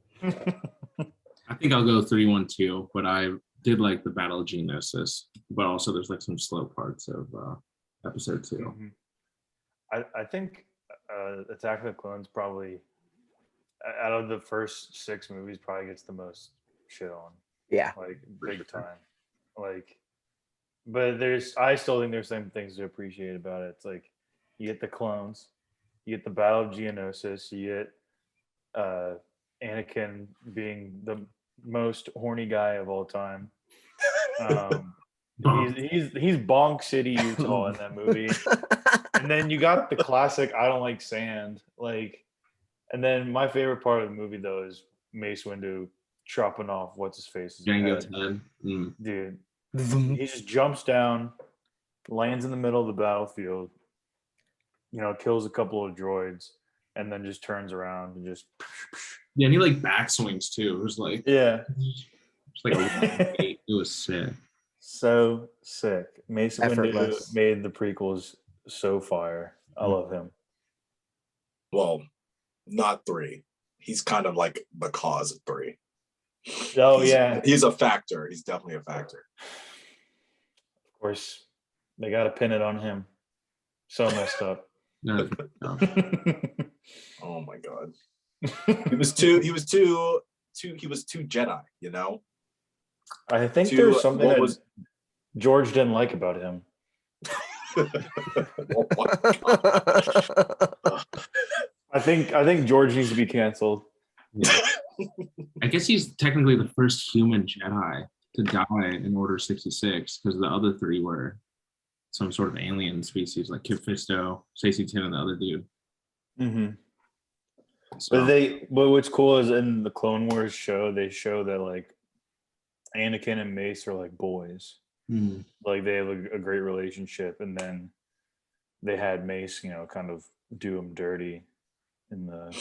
I think I'll go 3-1-2, but I did like the Battle of Geonosis, but also there's like some slow parts of episode 2. Mhm. I think Attack of the Clones probably out of the first 6 movies probably gets the most shit on, Yeah. like big time. Like, but I still think there's some things to appreciate about it. It's like you get the clones, you get the Battle of Geonosis, you get Anakin being the most horny guy of all time. He's Bonk City, Utah in that movie. And then you got the classic I don't like sand. Like, and then my favorite part of the movie though is Mace Windu chopping off what's his face. Django's head. Dude. Vroom. He just jumps down, lands in the middle of the battlefield, kills a couple of droids, and then just turns around and just Yeah, and he like backswings too. It was like it's like it was sick. So sick. Mace Windu Effortless. made the prequels so fire. I love him. Well, not 3. He's kind of like the cause of 3. Oh, he's a factor. He's definitely a factor. Of course, they got to pin it on him. So messed up. No. Oh my god. He was too Jedi, you know? I think there's something that George didn't like about him. Oh my god. I think George needs to be canceled. Yeah. I guess he's technically the first human Jedi to die in Order 66 because the other 3 were some sort of alien species like Kit Fisto, Stacey Tin, and the other dude. Mm-hmm. So, But what's cool is in the Clone Wars show, they show that like Anakin and Mace are like boys. Like they have a great relationship, and then they had Mace, kind of do him dirty in the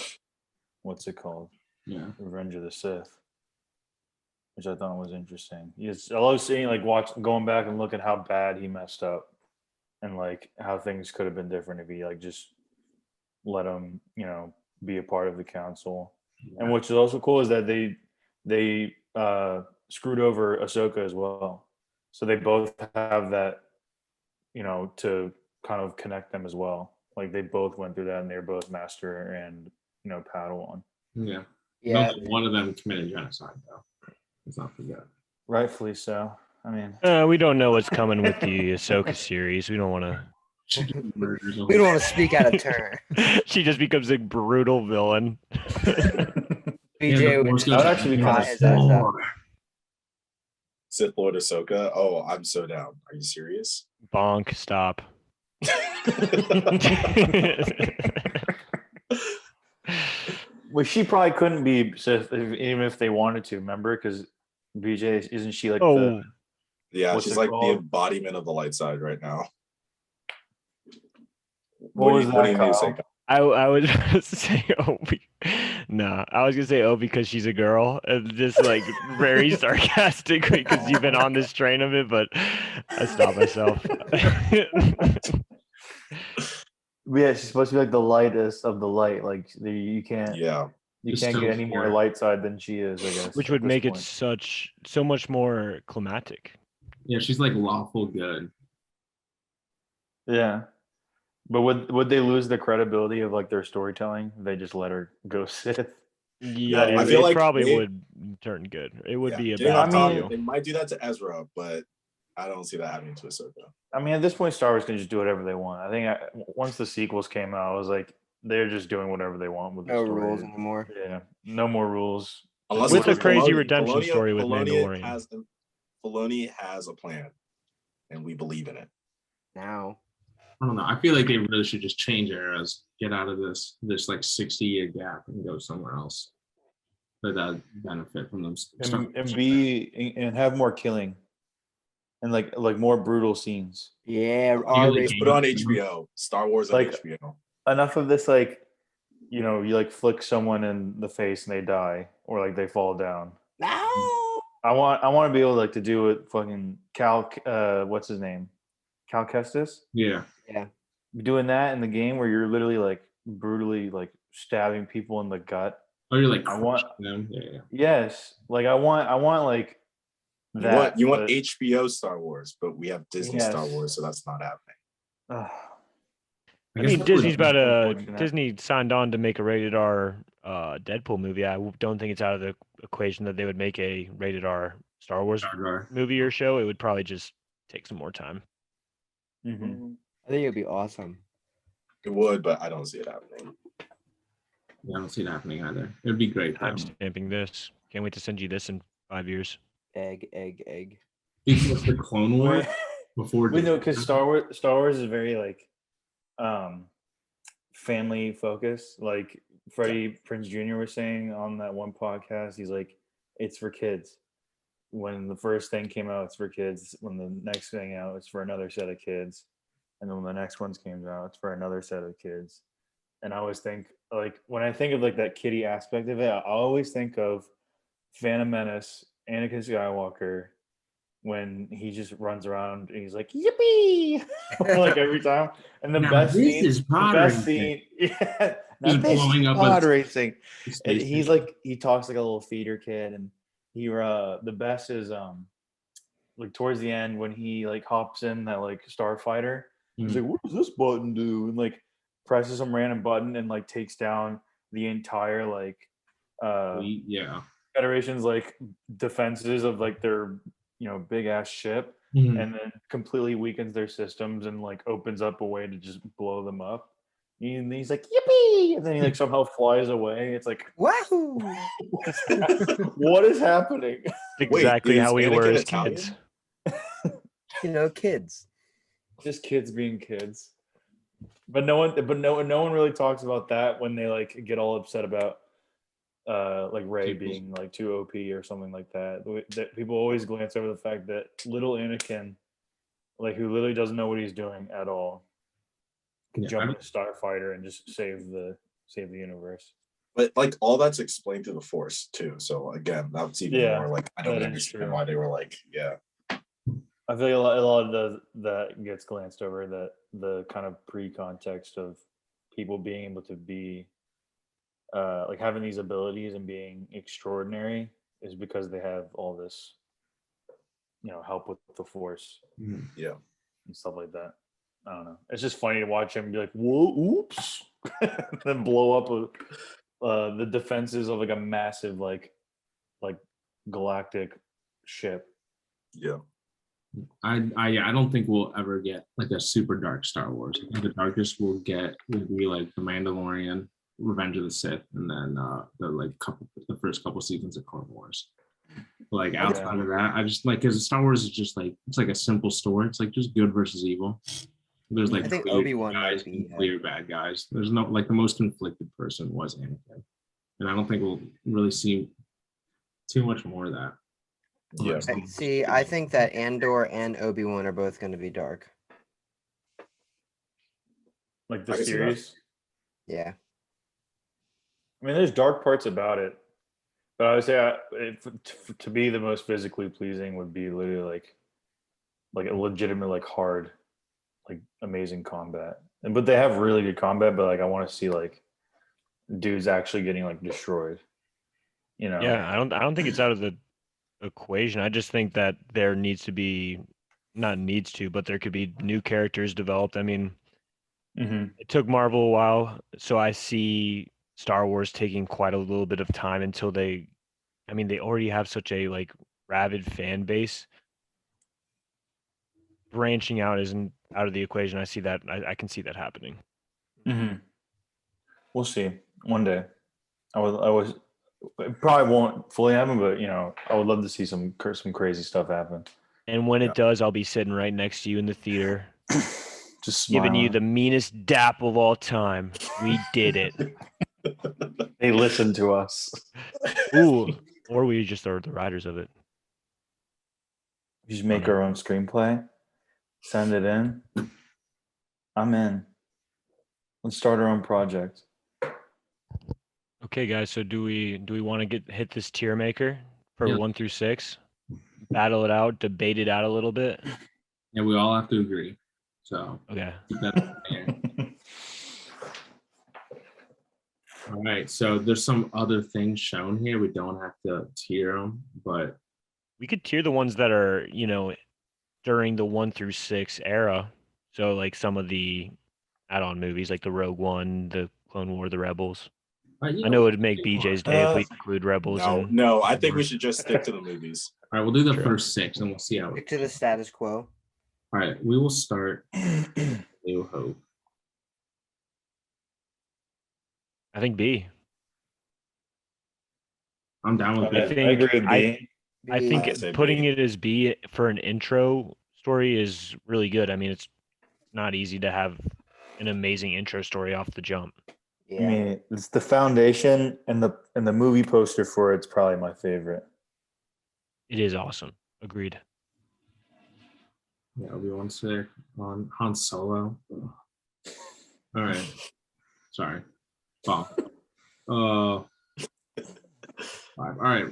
what's it called? yeah. Revenge of the Sith, which I thought was interesting. I love seeing going back and looking how bad he messed up, and like how things could have been different if he like just let him, be a part of the council. Yeah. And what's also cool is that they screwed over Ahsoka as well, so they both have that, to kind of connect them as well. Like they both went through that, and they're both master and Padawan. Yeah. Yeah. One of them committed genocide, though. Let's not forget. Rightfully so. I mean, we don't know what's coming with the Ahsoka series. We don't want to. We don't want to speak out of turn. She just becomes a brutal villain. BJ would actually be kind of his ass up. Sith Lord Ahsoka. Oh, I'm so down. Are you serious? Bonk, stop. Well, she probably couldn't be Sith even if they wanted to. Remember, because BJ isn't she like Yeah, she's like the embodiment of the light side right now. What do you say? I was gonna say no, I was gonna say because she's a girl, and just like very sarcastically because you've been on this train of it, but I stopped myself. Yeah, she's supposed to be like the lightest of the light. Like you can't. Yeah. You can't get any more light side than she is, I guess. Which would make it so much more climatic. Yeah, she's like lawful good. Yeah. But would they lose the credibility of like their storytelling if they just let her go Sith? Yeah, I feel like probably would turn good. It would be a bad deal. They might do that to Ezra, but I don't see that happening to Ahsoka. I mean, at this point, Star Wars can just do whatever they want. I think once the sequels came out, I was like, they're just doing whatever they want with the story. No rules anymore. Yeah, no more rules. Unless with the crazy redemption story with Mandalorian. Filoni has a plan, and we believe in it. Now. I don't know. I feel like they really should just change eras, get out of this like 60-year gap, and go somewhere else. But that benefit from them and have more killing, and like more brutal scenes. Yeah, put on HBO. Star Wars on HBO. Enough of this, like, you like flick someone in the face and they die, or like they fall down. No. I want to be able to do it. Fucking Cal, what's his name? Cal Kestis. Yeah. Doing that in the game where you're literally like brutally like stabbing people in the gut Oh, you're like I want them. Yeah. yes, like I want like that. You want but- HBO Star Wars, but we have Disney Star Yes. Wars, so that's not happening. Ugh. I I guess mean, that's Disney's what- about to Unfortunate. Disney signed on to make a rated R Deadpool movie. Don't think it's out of the equation that they would make a rated R Star Wars Jar Jar. movie or show. It would probably just take some more time. Mhm. I think it'd be awesome. It would, but I don't see it happening. Yeah, I don't see it happening either. It'd be great. Time stamping this. Can't wait to send you this in 5 years. Egg. Because the Clone Wars before We know Disney because Star Wars is very like family focused. Like Freddie Prinze Jr. was saying on that one podcast, he's like, it's for kids. When the first thing came out, it's for kids. When the next thing out, it's for another set of kids. And then when the next ones came out, it's for another set of kids. And I always think like when I think of like that kiddie aspect of it, I always think of Phantom Menace, Anakin Skywalker, when he just runs around and he's like yippee like every time. And the Now best this scene, is the pod best racing. scene, yeah, now Just this blowing is up pod a- racing. And Space he's Station. like he talks like a little feeder kid, and he the best is like towards the end when he like hops in that like starfighter. He's like, what does this button do? And like presses some random button and like takes down the entire like Yeah. Federation's like defenses of like their big ass ship, Mhm. and then completely weakens their systems and like opens up a way to just blow them up. And he's like yippee, and then he like somehow flies away. It's like Wahoo! what is happening? Exactly is how we were Anakin as Italian? kids. Kids. Just kids being kids. But no one really talks about that when they like get all upset about like Rey Sequels. being like too OP or something like that. That people always glance over the fact that little Anakin, like who literally doesn't know what he's doing at all, can Yeah, jump in a starfighter and just save the universe. But like all that's explained through the Force too. So again, that's even Yeah, more like I don't that is understand true. why they were like, yeah. I feel like a lot of that gets glanced over, that the kind of pre-context of people being able to be like having these abilities and being extraordinary is because they have all this help with the Force Mhm. Yeah. and stuff like that. I don't know. It's just funny to watch him be like, "Whoa, oops," and then blow up the defenses of like a massive like galactic ship. Yeah. I don't think we'll ever get like a super dark Star Wars. I think the darkest we'll get will be like The Mandalorian, Revenge of the Sith, and then the first couple seasons of Clone Wars. Like outside of that, I just like because Star Wars is just like it's like a simple story. It's like just good versus evil. There's like I think clear Obi-Wan guys might be, and clear bad guys. There's no like the most conflicted person was Anakin, and I don't think we'll really see too much more of that. Yeah. See, I think that Andor and Obi-Wan are both going to be dark. Like the I can see that. series. Yeah. I mean, there's dark parts about it, but I would say to be the most physically pleasing would be literally like a legitimate like hard, like amazing combat. But they have really good combat, but like I want to see like dudes actually getting like destroyed. Yeah, I don't think it's out of the equation. I just think that there needs to be not needs to, but there could be new characters developed. I mean, Mm-hmm. it took Marvel a while, so I see Star Wars taking quite a little bit of time until they already have such a like rabid fan base. Branching out isn't out of the equation. I see that. I can see that happening. Mm-hmm. We'll see one day. I was it probably won't fully happen, but I would love to see some crazy stuff happen. And when it does, I'll be sitting right next to you in the theater, Just giving you smiling. the meanest dap of all time. We did it. They listen to us. Ooh, or we just are the writers of it. We just make our own screenplay, send it in. I'm in. Let's start our own project. Okay, guys. So do we want to hit this tier maker for Yeah. 1 through 6? Battle it out, debate it out a little bit. Yeah, we all have to agree. So Okay. keep that in there. All right, so there's some other things shown here. We don't have to tier them, but We could tier the ones that are, during the 1 through 6 era. So like some of the add-on movies, like the Rogue One, the Clone War, the Rebels. I know it would make BJ's day if we include Rebels. No, I think we should just stick to the movies. All right, we'll do the True. first 6 and we'll see how Stick it. to the status quo. All right, we will start New Hope. I think B. I'm down with Okay, that. think- I agree with B. I think I'd say putting B. it as B for an intro story is really good. I mean, it's not easy to have an amazing intro story off the jump. Yeah. I mean, it's the foundation, and the movie poster for it's probably my favorite. It is awesome. Agreed. Yeah, Obi-Wan sick on Han Solo. Ugh. All right, sorry. Wow. 5. All right,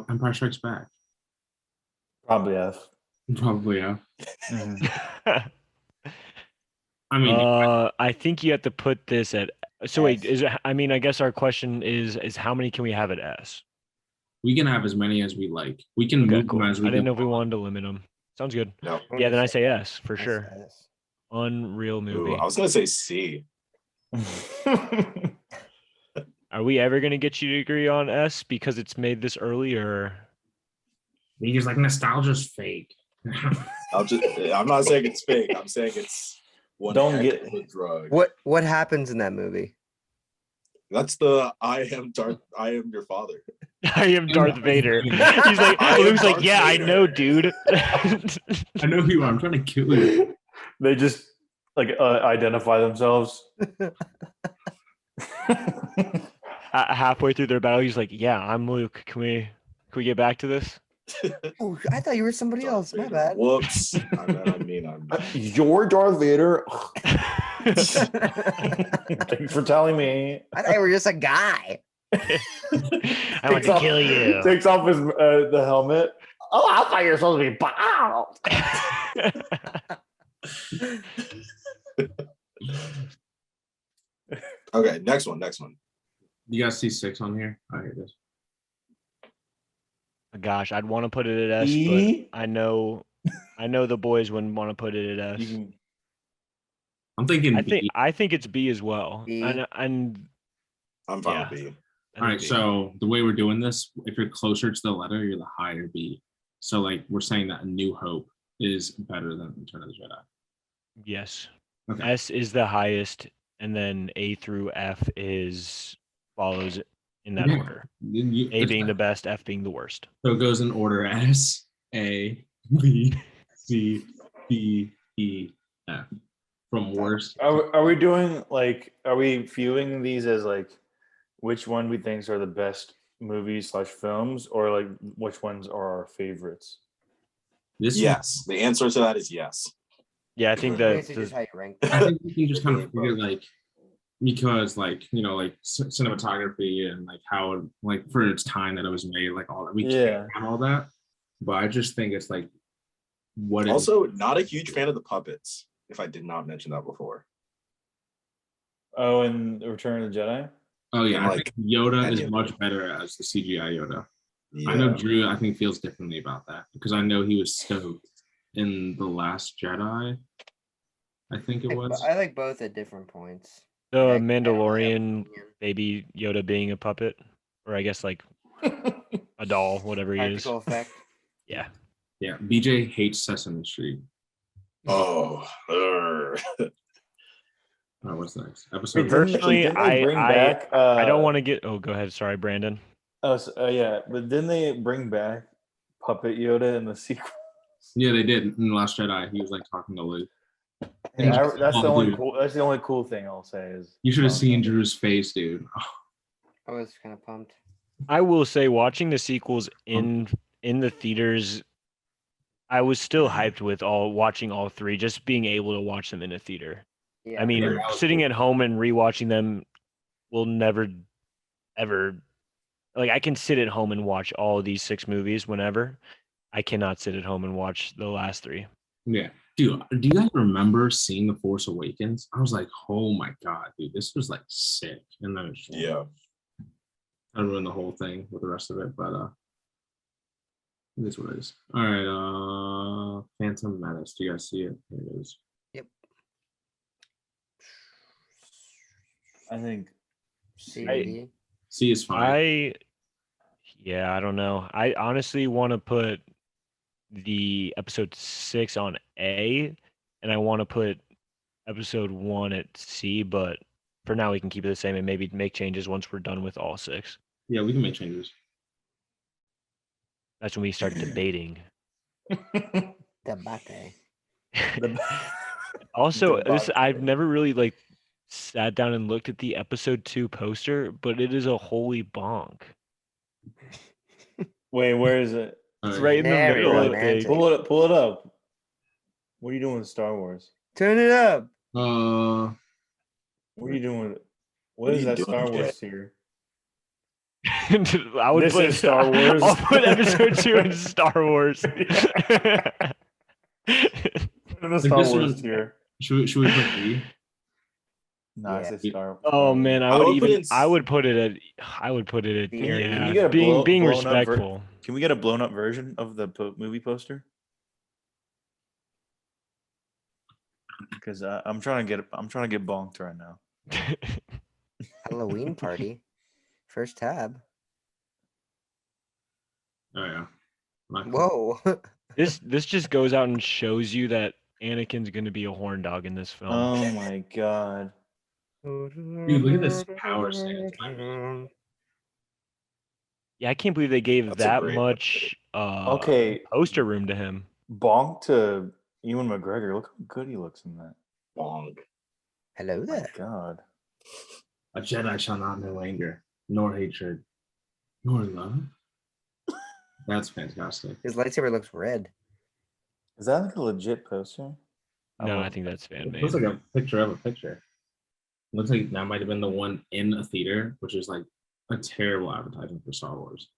Empire Strikes Back. Probably F. Probably, yeah. Mhm. I mean, I think you have to put this at. So wait, S. I guess our question is how many can we have at S? we can have as many as we like. We can Okay, move cool. them as I we didn't know go if we on. wanted to limit them. Sounds good. No. Yeah, then I say S for S, sure. S. Unreal movie. Ooh, I was gonna say C. Are we ever gonna get you to agree on S because it's made this early, or He's like, nostalgia's fake. I'm not saying it's fake. I'm saying it's one Don't heck get- of a drug. What happens in that movie? That's the I am your father. I am Darth Vader? He's like, I am Luke's like, Darth yeah, I Vader." know, dude. I know who you are. I'm trying to kill you. They just like identify themselves. Halfway through their battle, he's like, yeah, I'm Luke. Can we get back to this? Oh, I thought you were somebody Darth else. My Vader. bad. Whoops. I'm You're Darth Vader. I Thanks for telling me. thought you were just a guy. I want to kill you. Takes off his the helmet. Oh, I thought you were supposed to be okay. Next one. You guys see 6 on here? I hate this. Gosh, I'd want to put it at S, E? but I know the boys wouldn't want to put it at S. You can- I'm thinking I think it's B as well. B. And I'm fine Yeah. with B. I think All right, B. so the way we're doing this, if you're closer to the letter, you're the higher B. So like we're saying that A New Hope is better than Return of the Jedi. Yes. Okay. S is the highest, and then A through F follows in that Yeah. order. A A being the best, F being the worst. So it goes in order S, A, B, C, D, E, F. From worst. Are we doing like? Are we viewing these as like which one we think are the best movies / films, or like which ones are our favorites? This one- Yes. The answer to that is yes. Yeah, I think Basically just how you rank. I think we can just kind of figure like because like like cinematography and like how it, like for its time that it was made, like all that we Yeah. can't count all that. But I just think it's like what it Also, not a huge fan of the puppets. If I did not mention that before. Oh, and Return of the Jedi. Oh yeah, I like think Yoda any is of much them. better as the CGI Yoda. Yeah. I know Drew, I think, feels differently about that because I know he was stoked in The Last Jedi. I think it was. I like both at different points. The Like, I don't really have an Mandalorian opinion. baby Yoda being a puppet, or I guess like a doll, whatever he is. Practical effect. Yeah. Yeah, BJ hates Sesame Street. Oh. What's next? Wait, Episode. Personally, didn't they bring I back, I don't want to get. Oh, go ahead. Sorry, Brandon. Oh, yeah, but didn't they bring back Puppet Yoda in the sequel? Yeah, they did in The Last Jedi. He was like talking to Luke. Yeah, that's the only dude. cool. That's the only cool thing I'll say is You should have seen Drew's face, dude. I was kind of pumped. I will say, watching the sequels in the theaters, I was still hyped with watching all 3, just being able to watch them in a theater. Yeah. I mean, Yeah, that was sitting cool. at home and rewatching them will never, ever. Like, I can sit at home and watch all of these 6 movies whenever. I cannot sit at home and watch the last 3. Yeah, Dude, do you guys remember seeing The Force Awakens? I was like, oh my god, dude, this was like sick. And then Yeah. I ruined the whole thing with the rest of it, but it is what it is. All right, Phantom Menace. Do you guys see it? Here it is. Yep. I think C. C is fine. I don't know. I honestly want to put the episode 6 on A, and I want to put episode 1 at C, but for now we can keep it the same and maybe make changes once we're done with all 6. Yeah, we can make changes. That's when we start debating. Debate. Also, Debate. I've never really like sat down and looked at the episode 2 poster, but it is a holy bonk. Wait, where is it? All It's right. right in the Very middle of the romantic. thing. Pull it up. Pull it up. What are you doing with Star Wars? Turn it up. What are you doing with it? What What are is you that doing, Star kid? Wars here? I would This put is Star Wars. I'll put episode 2 in Star Wars. In the Like Star this Wars one- tier. Should we put B? Nah, I Yeah. say Star. Oh man, I would put I in would put it at Can you yeah, get a being blown up respectful. Can we get a blown up version of the movie poster? Because I'm trying to get bonked right now. Halloween party. First tab. Oh yeah. Whoa. This just goes out and shows you that Anakin's gonna be a horn dog in this film. Oh my god. Dude, look at this power stance. Yeah, I can't believe they gave That's a that great much Okay. poster room to him. Bonk to Ewan McGregor. Look how good he looks in that. Bonk. Hello My there. god. A Jedi shall not know anger, nor hatred, nor love. That's fantastic. His lightsaber looks red. Is that like a legit poster? No, I think that's fan It made. looks like a picture of a picture. Looks like that might have been the one in a theater, which is like a terrible advertisement for Star Wars.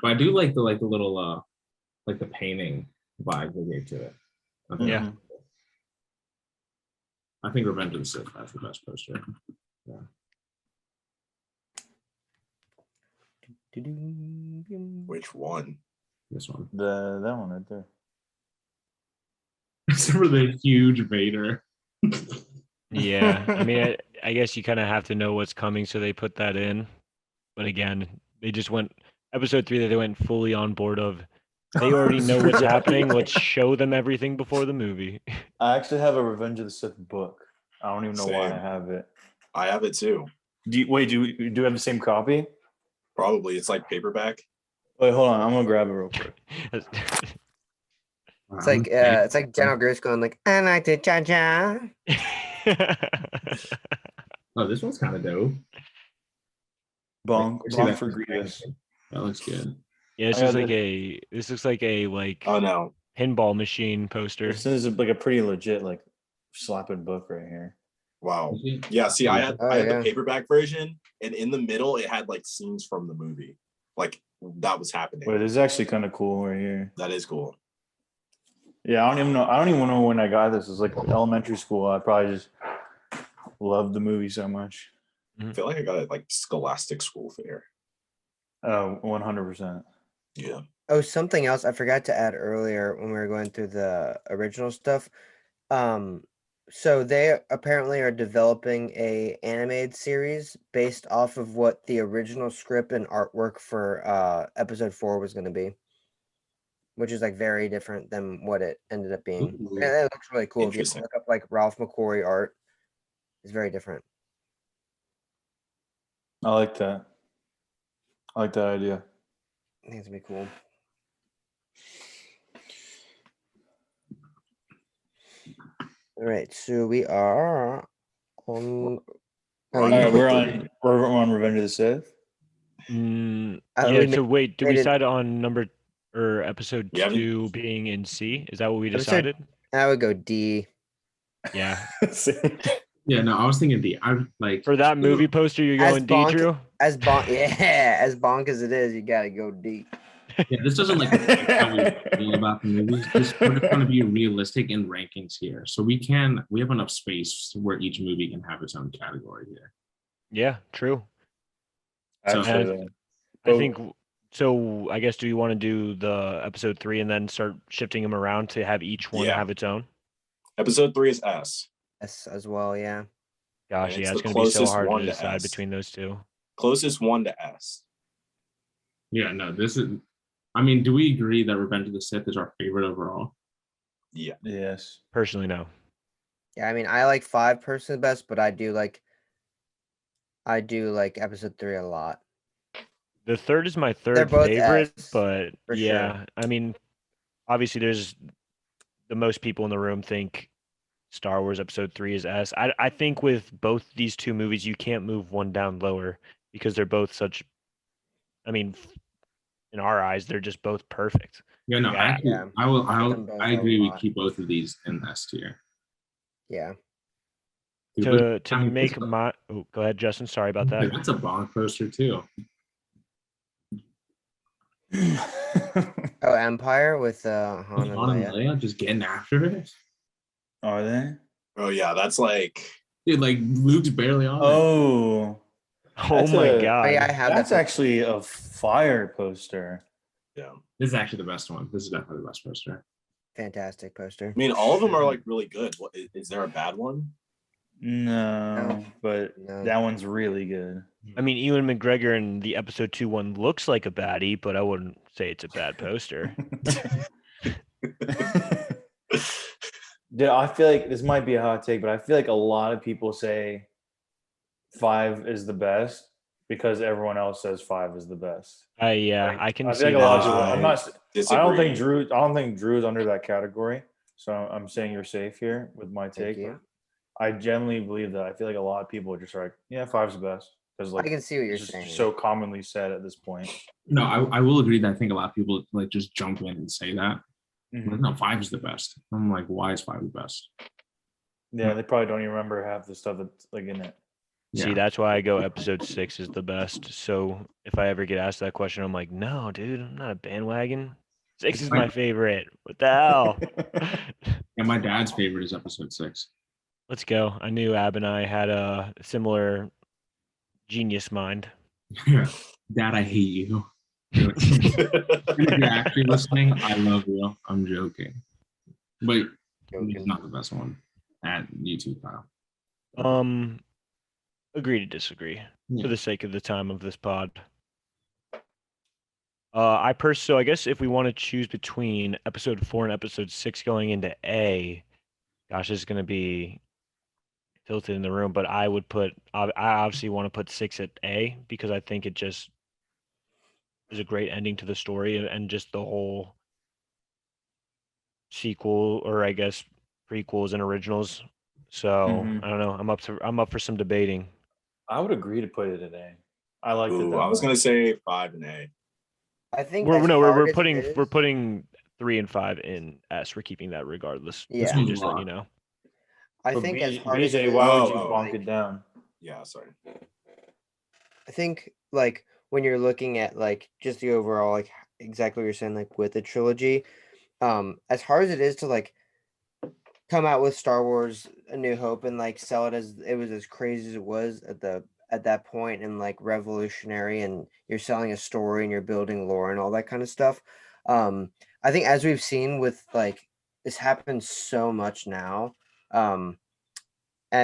But I do like the little like the painting vibe they gave to it. I think Yeah. that's cool. I think Revenge of the Sith has the best poster. Yeah. Which one? This one. That one right there. Except for the huge Vader. Yeah, I mean, I guess you kind of have to know what's coming, so they put that in. But again, they just went episode 3 that they went fully on board of. They already know what's happening. Let's show them everything before the movie. I actually have a Revenge of the Sith book. I don't even know why I Same. have it. I have it too. Do you have the same copy? Probably. It's like paperback. Wait, hold on. I'm gonna grab it real quick. It's like General Griff's going like, I like to cha cha. Oh, this one's kind of dope. Bonk See that for first Grievous. thing? That looks good. Yeah, this I looks got like a like Oh no. pinball machine poster. This is like a pretty legit like slapping book right here. Wow. Yeah, see, I had yeah. the paperback version, and in the middle it had like scenes from the movie. Like that was happening. Wait, this is actually kind of cool right here. That is cool. Yeah, I don't even know when I got this. It was like elementary school. I probably just loved the movie so much. I feel like I got it like Scholastic School Fair. 100%. Yeah. Oh, something else I forgot to add earlier when we were going through the original stuff. So they apparently are developing a animated series based off of what the original script and artwork for episode 4 was going to be, which is like very different than what it ended up being. Ooh. And it looks really cool. If you Interesting. look up like Ralph McQuarrie art, it's very different. I like that. I like that idea. I think it's gonna be cool. All right, so we are on. All right, we're on Revenge of the Sith. Yeah. we So wait, did we made it- decide on number or episode We haven't- 2 being in C? Is that what we Episode- decided? I would go D. Yeah. Yeah, no, I was thinking D. I like For that movie poster, you're As going D, Bonk- Drew? As bonk, yeah, as bonk as it is, you gotta go D. Yeah, this doesn't like affect how we feel about the movies. We're just trying to be realistic in rankings here. So we have enough space where each movie can have its own category here. Yeah, true. So Actually, And though. I think so. I guess do you want to do the episode 3 and then start shifting them around to have each one Yeah. have its own? Episode 3 is S. S as well. Yeah. Gosh, And yeah, it's it's the going to be so closest hard to one to decide S. between those two. Closest one to S. yeah, no, this is. I mean, do we agree that Revenge of the Sith is our favorite overall? Yeah. Yes. Personally, no. Yeah. I mean, I like 5 personally best, but I do like episode 3 a lot. The third is my They're third both favorite, S, but for yeah, sure. I mean, obviously, there's the most people in the room think Star Wars Episode 3 is S. I think with both these two movies, you can't move one down lower because they're both such. I mean, in our eyes, they're just both perfect. Yeah, no, Yeah, actually, Yeah. them both I a agree. We lot. keep both of these in S tier. Yeah. Dude, To make my. Oh, go ahead, Justin. Sorry about that. that's a Bond poster too. Oh, Empire with Han and Han and Leia. Leia just getting after it. Are they? Oh yeah, that's like Dude, like Luke's barely on it. Oh. Oh That's my a- god. Oh yeah, I have That's that. actually a fire poster. yeah. This is actually the best one. This is definitely the best poster. Fantastic poster. I mean, all of them are like really good. What is there a bad one? No, but No. that one's really good. I mean, Ewan McGregor in the Episode 2 one looks like a baddie, but I wouldn't say it's a bad poster. Dude, I feel like this might be a hot take, but I feel like a lot of people say 5 is the best because everyone else says 5 is the best. Yeah, I can I see feel like a that lot as of people. well. I'm not. Disagree. I don't think Drew's under that category. So I'm saying you're safe here with my Thank take. you. I genuinely believe that. I feel like a lot of people are just like, yeah, 5's the best because like I can see what you're it's just saying. so commonly said at this point. No, I will agree that I think a lot of people like just jump in and say that. Mhm. Like, no, 5 is the best. I'm like, why is 5 the best? Yeah, they probably don't even remember half the stuff that's like in it. Yeah. See, that's why I go Episode 6 is the best. So if I ever get asked that question, I'm like, no, dude, I'm not a bandwagon. 6 is my favorite. What the hell? And my dad's favorite is Episode 6. Let's go. I knew Ab and I had a similar genius mind. Dad, I hate you. If you're actually listening, I love you. I'm joking. But it's Joking. not the best one at YouTube file. Agree to disagree Yeah. for the sake of the time of this pod. So I guess if we want to choose between Episode 4 and Episode 6 going into A, gosh, this is going to be tilted in the room, but I obviously want to put 6 at A because I think it just is a great ending to the story and just the whole sequel, or I guess prequels and originals. So Mhm. I don't know. I'm up for some debating. I would agree to put it at A. I like it. Ooh, That I was much. gonna say 5 and A. I think We're as no, hard we're as putting it we're is- putting 3 and 5 in S. We're keeping that regardless. Yeah. one's Just let you locked. know. I But think as hard as BJ, it why would is, you Oh, bonk like, it down? Yeah, sorry. I think like when you're looking at like just the overall like exactly what you're saying like with the trilogy, as hard as it is to like come out with Star Wars A New Hope and like sell it as it was as crazy as it was at that point and like revolutionary, and you're selling a story and you're building lore and all that kind of stuff. I think as we've seen with like this happens so much now. And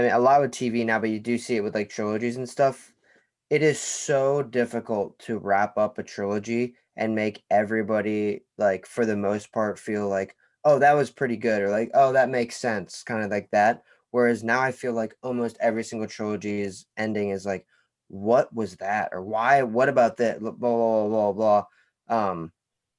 a lot with TV now, but you do see it with like trilogies and stuff. It is so difficult to wrap up a trilogy and make everybody like for the most part feel like, oh, that was pretty good, or like, oh, that makes sense, kind of like that. Whereas now I feel like almost every single trilogy's ending is like, what was that, or why? What about that? Blah blah blah blah blah.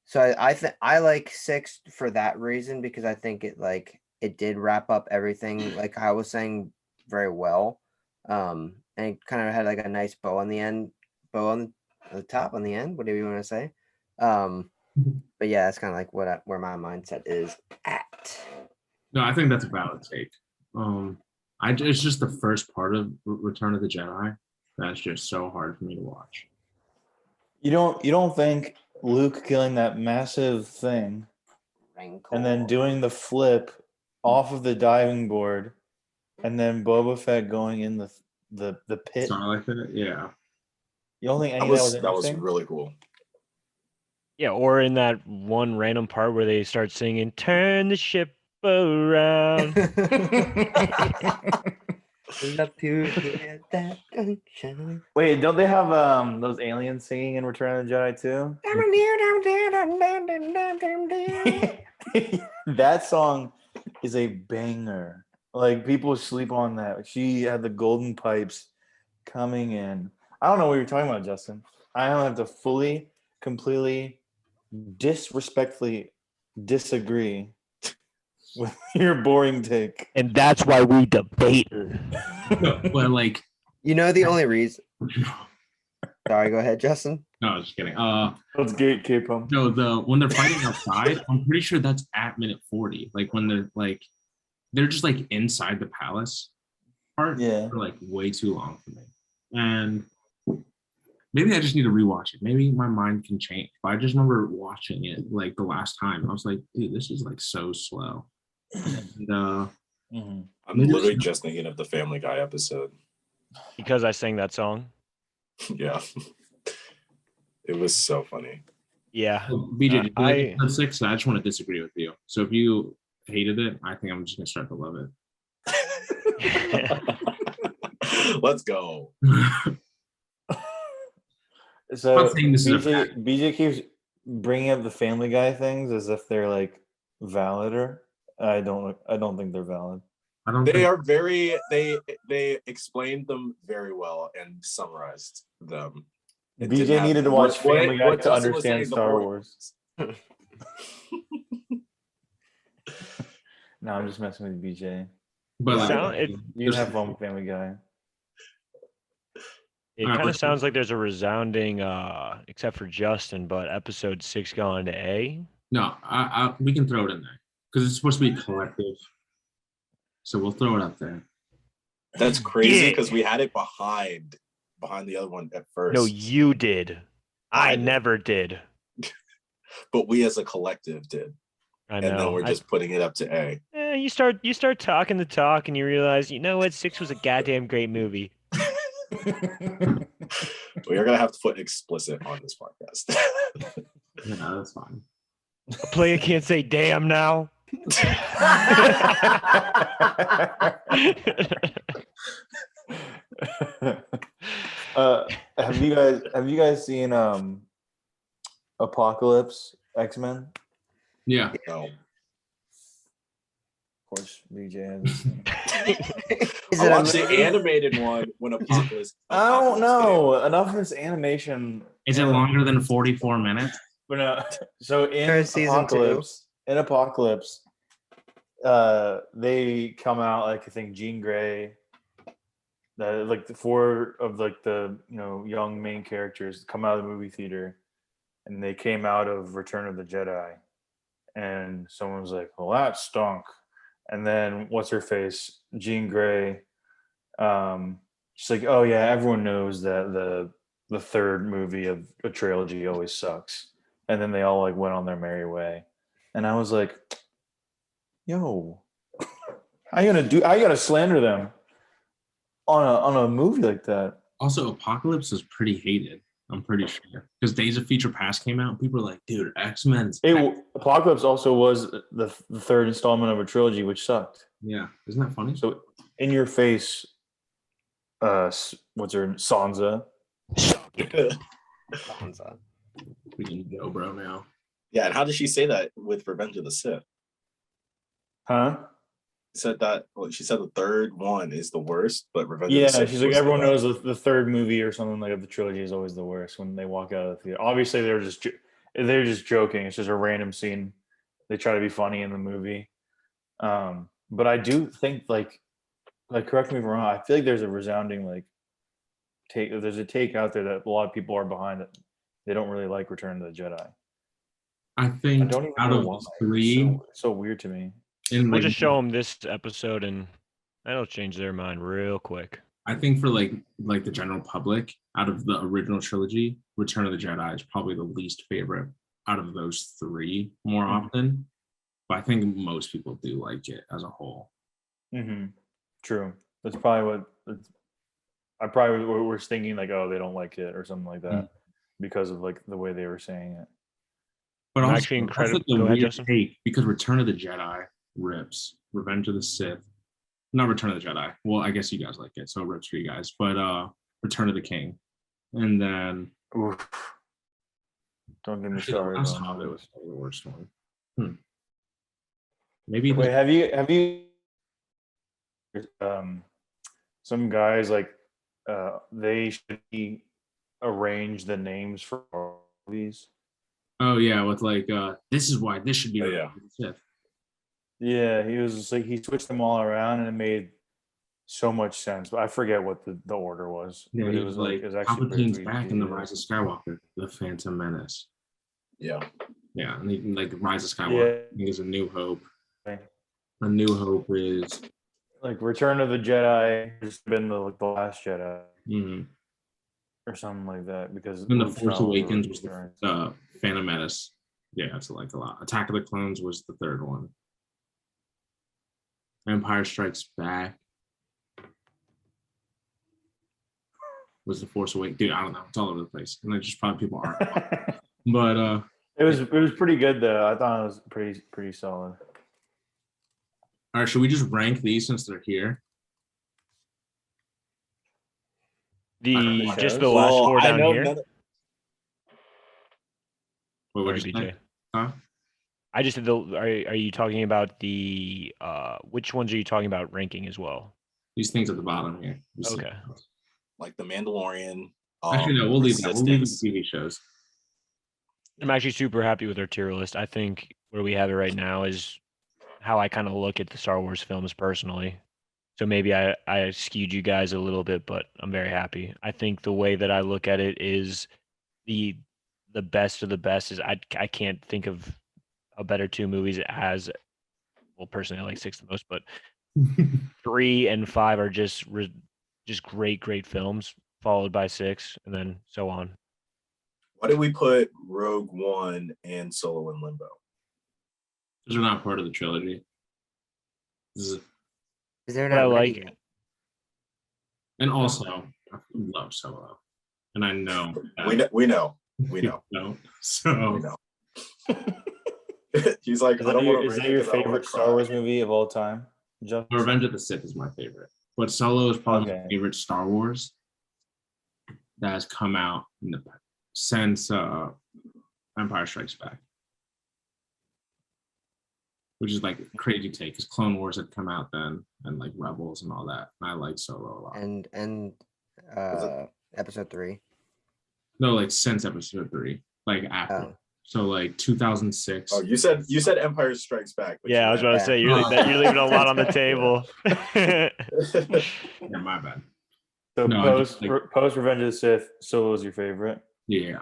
So I think I like 6 for that reason because I think it did wrap up everything like I was saying very well. And it kind of had like a nice bow on the end, bow on the top on the end, whatever you want to say. But yeah, that's kind of like where my mindset is at. No, I think that's a valid take. It's just the first part of Return of the Jedi that's just so hard for me to watch. You don't think Luke killing that massive thing and then doing the flip off of the diving board, and then Boba Fett going in the pit. Something like that. Yeah. You don't think any That of that was was that was interesting? really cool. Yeah, or in that one random part where they start singing "Turn the ship around." Love to hear that gunshine. Wait, don't they have those aliens singing in Return of the Jedi too? That song is a banger. Like people sleep on that. She had the golden pipes coming in. I don't know what you're talking about, Justin. I have to fully, completely, disrespectfully disagree with your boring take. And that's why we debate. No, but like, You know the only reason. Sorry, go ahead, Justin. no, I was just kidding. Let's gatekeep them. No, when they're fighting outside, I'm pretty sure that's at minute 40. Like when they're just like inside the palace part. Yeah. For like way too long for me. And maybe I just need to rewatch it. Maybe my mind can change. But I just remember watching it like the last time. I was like, dude, this is like so slow. And Mhm. I'm literally just thinking of the Family Guy episode. Because I sang that song. Yeah. It was so funny. Yeah. BJ, did you I- like episode 6? I just want to disagree with you. So if you hated it, I think I'm just gonna start to love it. Let's go. So I'm not saying this is a BJ keeps bringing up the Family Guy things as if they're like valid, or I don't think they're valid. I don't They think are very they explained them very well and summarized them. It didn't BJ have- needed to watch what- Family Guy what to Justin was understand saying, the Star boring- Wars. No, I'm just messing with BJ. but like, You can have fun with Family Guy. It kind of sounds like there's a resounding, except for Justin, but episode 6 going to A. no, we can throw it in there because it's supposed to be collective. So we'll throw it up there. That's crazy Yeah. because we had it behind the other one at first. No, you did. I I did. never did. But we as a collective did. I know. And then we're just putting it up to A. You start talking the talk, and you realize, you know what? 6 was a goddamn great movie. We are gonna have to put explicit on this podcast. Yeah, that's fine. A player can't say damn now. Have you guys seen Apocalypse X-Men? Yeah. No. Of course, BJ has. Is I it a watched the movie? animated one when Apocalypse. I don't Apocalypse know enough of this animation. Is it longer than 44 minutes? But no. So in There's season 2. Apocalypse, they come out like I think Jean Grey, like the 4 of like the young main characters come out of the movie theater, and they came out of Return of the Jedi, and someone was like, "Well, that stunk," and then what's her face, Jean Grey, she's like, "Oh yeah, everyone knows that the third movie of a trilogy always sucks," and then they all like went on their merry way, and I was like, "Yo, how you gonna slander them on a movie like that?" Also, Apocalypse is pretty hated. I'm pretty sure because Days of Future Past came out. And people are like, "Dude, X-Men's." Apocalypse also was the third installment of a trilogy, which sucked. Yeah, isn't that funny? So, in your face, what's her Sansa? We can go, bro. Now. Yeah, and how did she say that with Revenge of the Sith? Huh? Said that she said the third one is the worst, but Revenge of the Yeah, Sith she's like was the everyone best. knows the third movie or something like of the trilogy is always the worst when they walk out of the theater. Obviously, they're just joking. It's just a random scene. They try to be funny in the movie, but I do think like correct me if I'm wrong. I feel like there's a resounding there's a take out there that a lot of people are behind that they don't really like Return of the Jedi. I I think don't even out know of why. the 3, It's so weird to me. and We'll like, just show them this episode, and that'll change their mind real quick. I think for like the general public, out of the original trilogy, Return of the Jedi is probably the least favorite out of those three more often. But I think most people do like it as a whole. True. That's probably I probably was thinking like, oh, they don't like it or something like that because of like the way they were saying it. But I'm also, actually that's incredible. like a Go ahead, weird Justin. take because Return of the Jedi rips, Revenge of the Sith, not Return of the Jedi. Well, I guess you guys like it, so it rips for you guys. But Return of the King, and then Oof. Don't get me actually, the started last on Hobbit that. was probably the worst one. Maybe Wait, have you some guys like they should arrange the names for movies? Oh yeah, with like this is why this should be Oh, Revenge yeah. of the Sith. Yeah, he was just like he switched them all around and it made so much sense. But I forget what the order was. Yeah, but he it was was like it was actually Palpatine's pretty back in the devious. Rise of Skywalker, the Phantom Menace. Yeah. Yeah, and he, like Rise of Skywalker I think is A New Hope. A New Hope is Like Return of the Jedi has been the last Jedi or something like that because then The Luke's Force not Awakens was returning. the Phantom Menace. Yeah, it's like a lot. Attack of the Clones was the third one. Empire Strikes Back was The Force Awakens. Dude, I don't know. It's all over the place. And then just probably people aren't. But it was pretty good though. I thought it was pretty solid. all right, should we just rank these since they're here? Just the shows? last four I down know here. none of- What would Sorry, you say? BJ. Huh? I just did the. Are you talking about the? Which ones are you talking about ranking as well? These things at the bottom here. Okay. like The Mandalorian. Actually, no, we'll leave that. We'll leave the Resistance. TV shows. I'm actually super happy with our tier list. I think where we have it right now is how I kind of look at the Star Wars films personally. So maybe I skewed you guys a little bit, but I'm very happy. I think the way that I look at it is the best of the best is I can't think of a better two movies it has. Well, personally, I like 6 the most, but 3 and 5 are just great films, followed by 6, and then so on. Why did we put Rogue One and Solo in limbo? Those are not part of the trilogy. This is- Because they're But I not ready like yet. and also, I love Solo, and I know We know. people don't. So We know. He's like, Is I that don't your, want is to. that your favorite Star Wars movie of all time? Justin? Revenge of the Sith is my favorite, but Solo is probably Okay. my favorite Star Wars that has come out since Empire Strikes Back, which is like a crazy take because Clone Wars had come out then and like Rebels and all that. And I like Solo a lot. And episode 3. No, like since episode 3, like after. Oh. So like 2006. Oh, you said Empire Strikes Back. But Yeah, I was about to say you're leaving a lot on the table. Yeah, my bad. So No, I just, post Revenge of the Sith, Solo is your favorite. Yeah.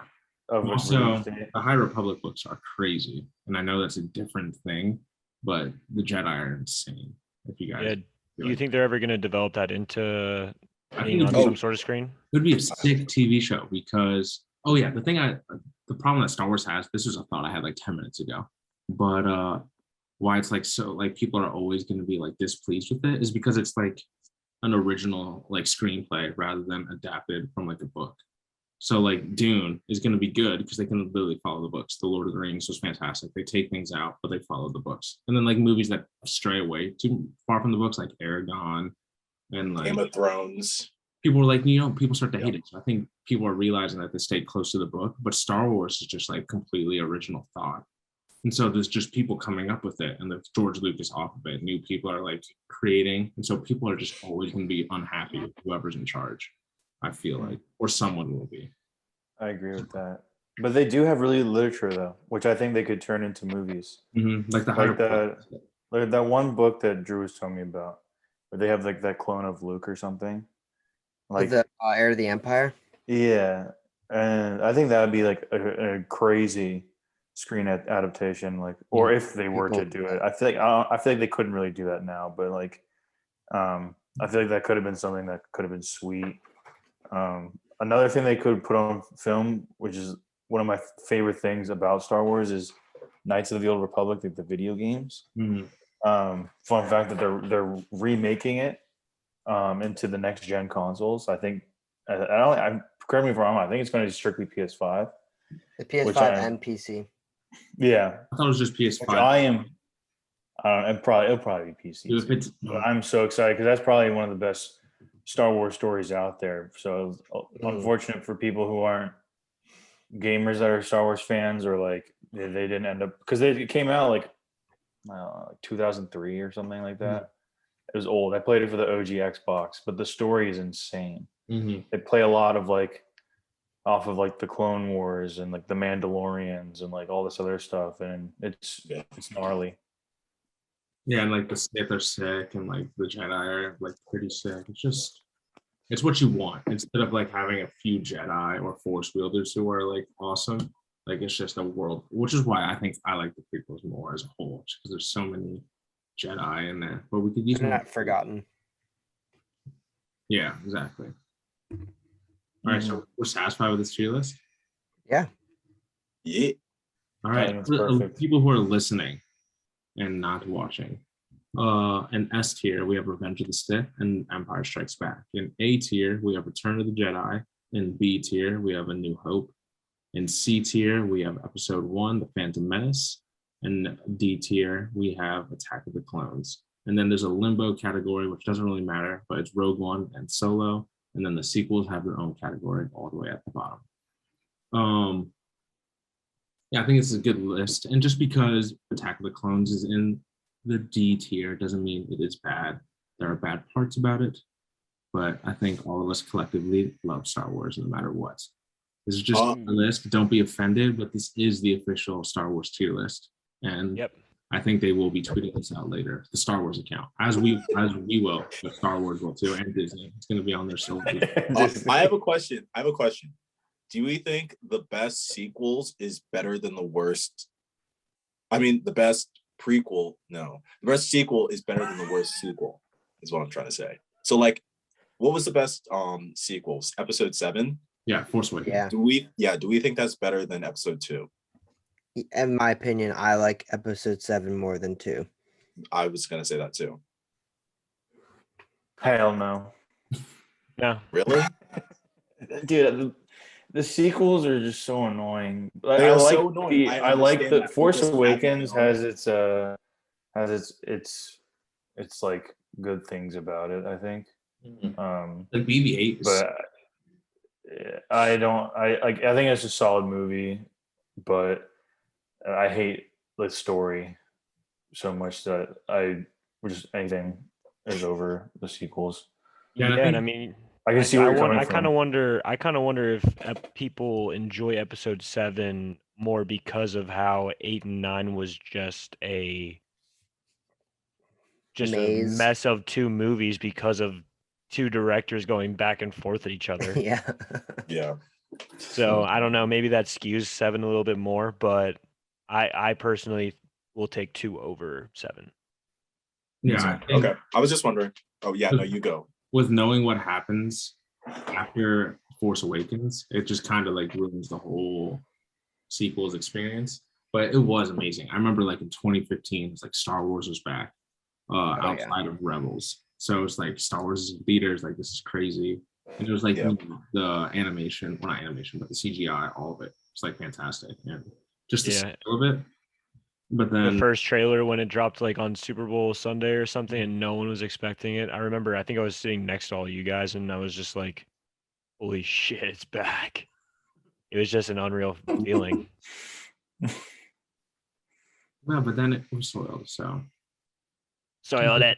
Of which Also, release date? the High Republic books are crazy, and I know that's a different thing, but the Jedi are insane. If you guys, Yeah, do you think they're ever going to develop that into I being think on it'd some be- sort of screen? it would be a sick TV show because the problem that Star Wars has, this was a thought I had like 10 minutes ago, but why it's like so like people are always going to be like displeased with it is because it's like an original like screenplay rather than adapted from like a book. So like Dune is going to be good because they can literally follow the books. The Lord of the Rings was fantastic. They take things out, but they follow the books. And then like movies that stray away too far from the books, like Aragon and like Game of Thrones. people were like, people start to hate it. So I think people are realizing that they stayed close to the book, but Star Wars is just like completely original thought. And so there's just people coming up with it, and the George Lucas off of it. New people are like creating, and so people are just always going to be unhappy with whoever's in charge. I feel like, or someone will be. I agree with that. But they do have really literature though, which I think they could turn into movies. Like the Like that one book that Drew was telling me about, where they have like that clone of Luke or something. Like the Heir of the Empire. yeah, and I think that would be like a crazy screen adaptation. Like, or if they were to do it, I feel like they couldn't really do that now. But like, I feel like that could have been something that could have been sweet. another thing they could put on film, which is one of my favorite things about Star Wars, is Knights of the Old Republic, like the video games. Fun fact that they're remaking it into the next gen consoles. I think I'm correct me if I'm wrong. I think it's going to be strictly PS5. The PS5 and PC. Yeah, I thought it was just which PS5. I am. It'll probably be PC. If it's, But I'm so excited because that's probably one of the best Star Wars stories out there. So unfortunate for people who aren't gamers that are Star Wars fans, or like they didn't end up, because it came out like 2003 or something like that. It was old. I played it for the OG Xbox, but the story is insane. They play a lot of like off of like the Clone Wars and like the Mandalorians and like all this other stuff, and it's gnarly. Yeah, and like the Sith are sick, and like the Jedi are like pretty sick. It's what you want instead of like having a few Jedi or Force wielders who are like awesome. Like it's just a world, which is why I think I like the prequels more as a whole, because there's so many Jedi in there. But we could use They're more. not forgotten. Yeah, exactly. All right, so we're satisfied with this tier list. Yeah. Yeah. All I right, think it's for perfect. people who are listening and not watching, in S tier we have Revenge of the Sith and Empire Strikes Back. In A tier we have Return of the Jedi. In B tier we have A New Hope. In C tier we have Episode 1, The Phantom Menace. In D tier we have Attack of the Clones. And then there's a limbo category, which doesn't really matter, but it's Rogue One and Solo. And then the sequels have their own category all the way at the bottom. Yeah, I think it's a good list. And just because Attack of the Clones is in the D tier doesn't mean it is bad. There are bad parts about it, but I think all of us collectively love Star Wars no matter what. This is just a list. Don't be offended, but this is the official Star Wars tier list. And I think they will be tweeting this out later, the Star Wars account, as we will, but Star Wars will too, and Disney. It's going to be on their social media. I have a question. Do we think the best sequels is better than the worst? I mean, the best prequel? No, the best sequel is better than the worst sequel. Is what I'm trying to say. So, like, what was the best sequels? Episode 7. Yeah, Force Awakens. Yeah. Do we think that's better than Episode 2? In my opinion, I like Episode 7 more than 2. I was gonna say that too. Hell no. No. Really? Dude, the sequels are just so annoying. They I are like so annoying. I like understand the that. Force Just Awakens having it has its like good things about it, I think. Like BB-8, But I think it's a solid movie, but I hate the story so much that anything is over the sequels. Yeah, And I mean, I can see where you're coming I from. kind of wonder if people enjoy Episode 7 more because of how 8 and 9 was just a Maze. mess of two movies because of two directors going back and forth at each other. Yeah. Yeah. So I don't know, maybe that skews 7 a little bit more, but I personally will take 2 over 7. Yeah. Okay. I was just wondering. Oh yeah, no, you go. With knowing what happens after Force Awakens, it just kind of like ruins the whole sequels experience. But it was amazing. I remember like in 2015, it's like Star Wars was back outside of Rebels. So it's like Star Wars is in theaters, like this is crazy. And it was like the animation, well not animation, but the CGI, all of it. It's like fantastic. And just the scale of it. But then the first trailer when it dropped like on Super Bowl Sunday or something and no one was expecting it. I remember I think I was sitting next to all you guys and I was just like, holy shit, it's back. It was just an unreal feeling. No, but then it was soiled, so Soiled it.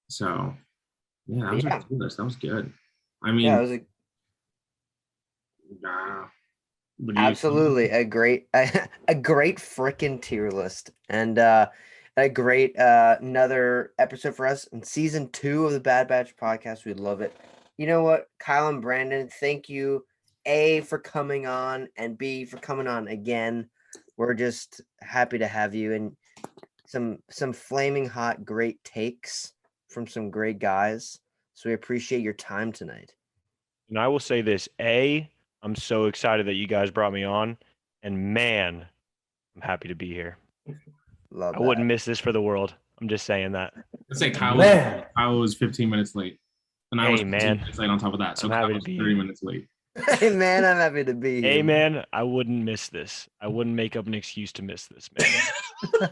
So yeah, that was our tier list. That was good. I mean, Yeah, it was absolutely a great freaking tier list, and a great another episode for us in season 2 of the Bad Batch podcast. We'd love it. You know what, Kyle and Brandon, thank you A for coming on and B for coming on again. We're just happy to have you, and some flaming hot great takes from some great guys. So we appreciate your time tonight. And I will say this: I'm so excited that you guys brought me on, and man, I'm happy to be here. Love I that. wouldn't miss this for the world. I'm just saying that. Let's say Man. Kyle was 15 minutes late. And I Hey, was 15 man. minutes late on top of that. So I'm Kyle happy to was be 30 here. minutes late. Hey man, I'm happy to be here. Hey, man, I wouldn't miss this. I wouldn't make up an excuse to miss this, man.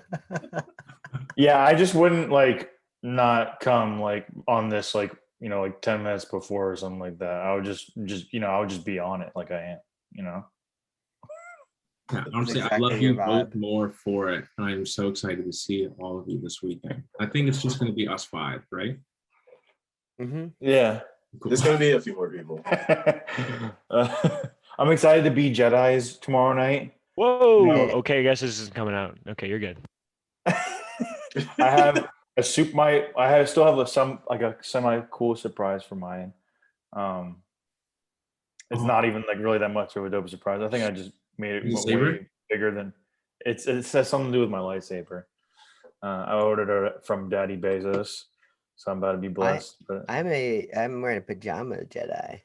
Yeah, I just wouldn't like not come like on this like 10 minutes before or something like that. I would just I would just be on it like I am. Yeah, honestly, I exactly love your you both vibe. more for it. And I'm so excited to see all of you this weekend. I think it's just going to be us 5, right? Mm-hmm. Yeah. Cool. There's gonna be a few more people. I'm excited to be Jedis tomorrow night. Whoa. Yeah. Okay, I guess this isn't coming out. Okay, you're good. I have a still have a semi cool surprise for mine. It's not even like really that much of a dope surprise. I think I just made Is it it way saber? bigger than it has something to do with my lightsaber. I ordered it from Daddy Bezos, so I'm about to be blessed. I'm wearing a pajama Jedi.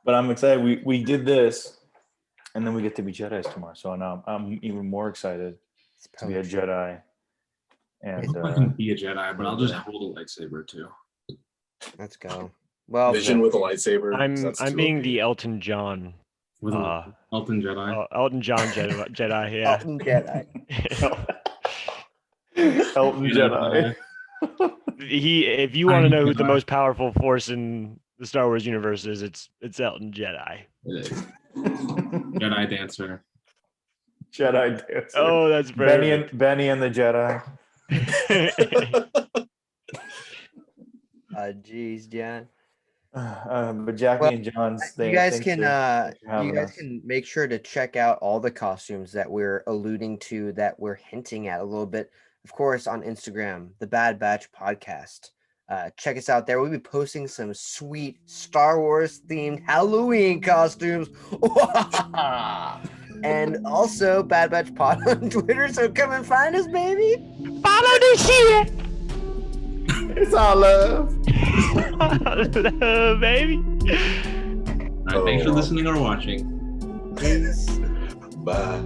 But I'm excited. We did this, and then we get to be Jedis tomorrow. So now I'm even more excited It's to be a poetry. Jedi. I And hope I can be a Jedi, but I'll just hold a lightsaber too. Let's go. Well, Vision with a lightsaber. That's I'm too being OP. the Elton John. With a Elton Jedi. Elton John Jedi, yeah. Elton Jedi. Elton Jedi. If you want to know who the most powerful force in the Star Wars universe is, it's Elton Jedi. It is. Jedi dancer. Jedi dancer. Oh, that's perfect. Benny and the Jedi. Geez, John. But Jackie Well, and John's. You guys thanks for having us. can make sure to check out all the costumes that we're alluding to, that we're hinting at a little bit. Of course, on Instagram, the Bad Batch Podcast. Check us out there. We'll be posting some sweet Star Wars themed Halloween costumes. And also Bad Batch Pod on Twitter. So come and find us, baby. Follow this shit. It's all love. Love, baby. All right, thanks for listening or watching. Peace. Bye.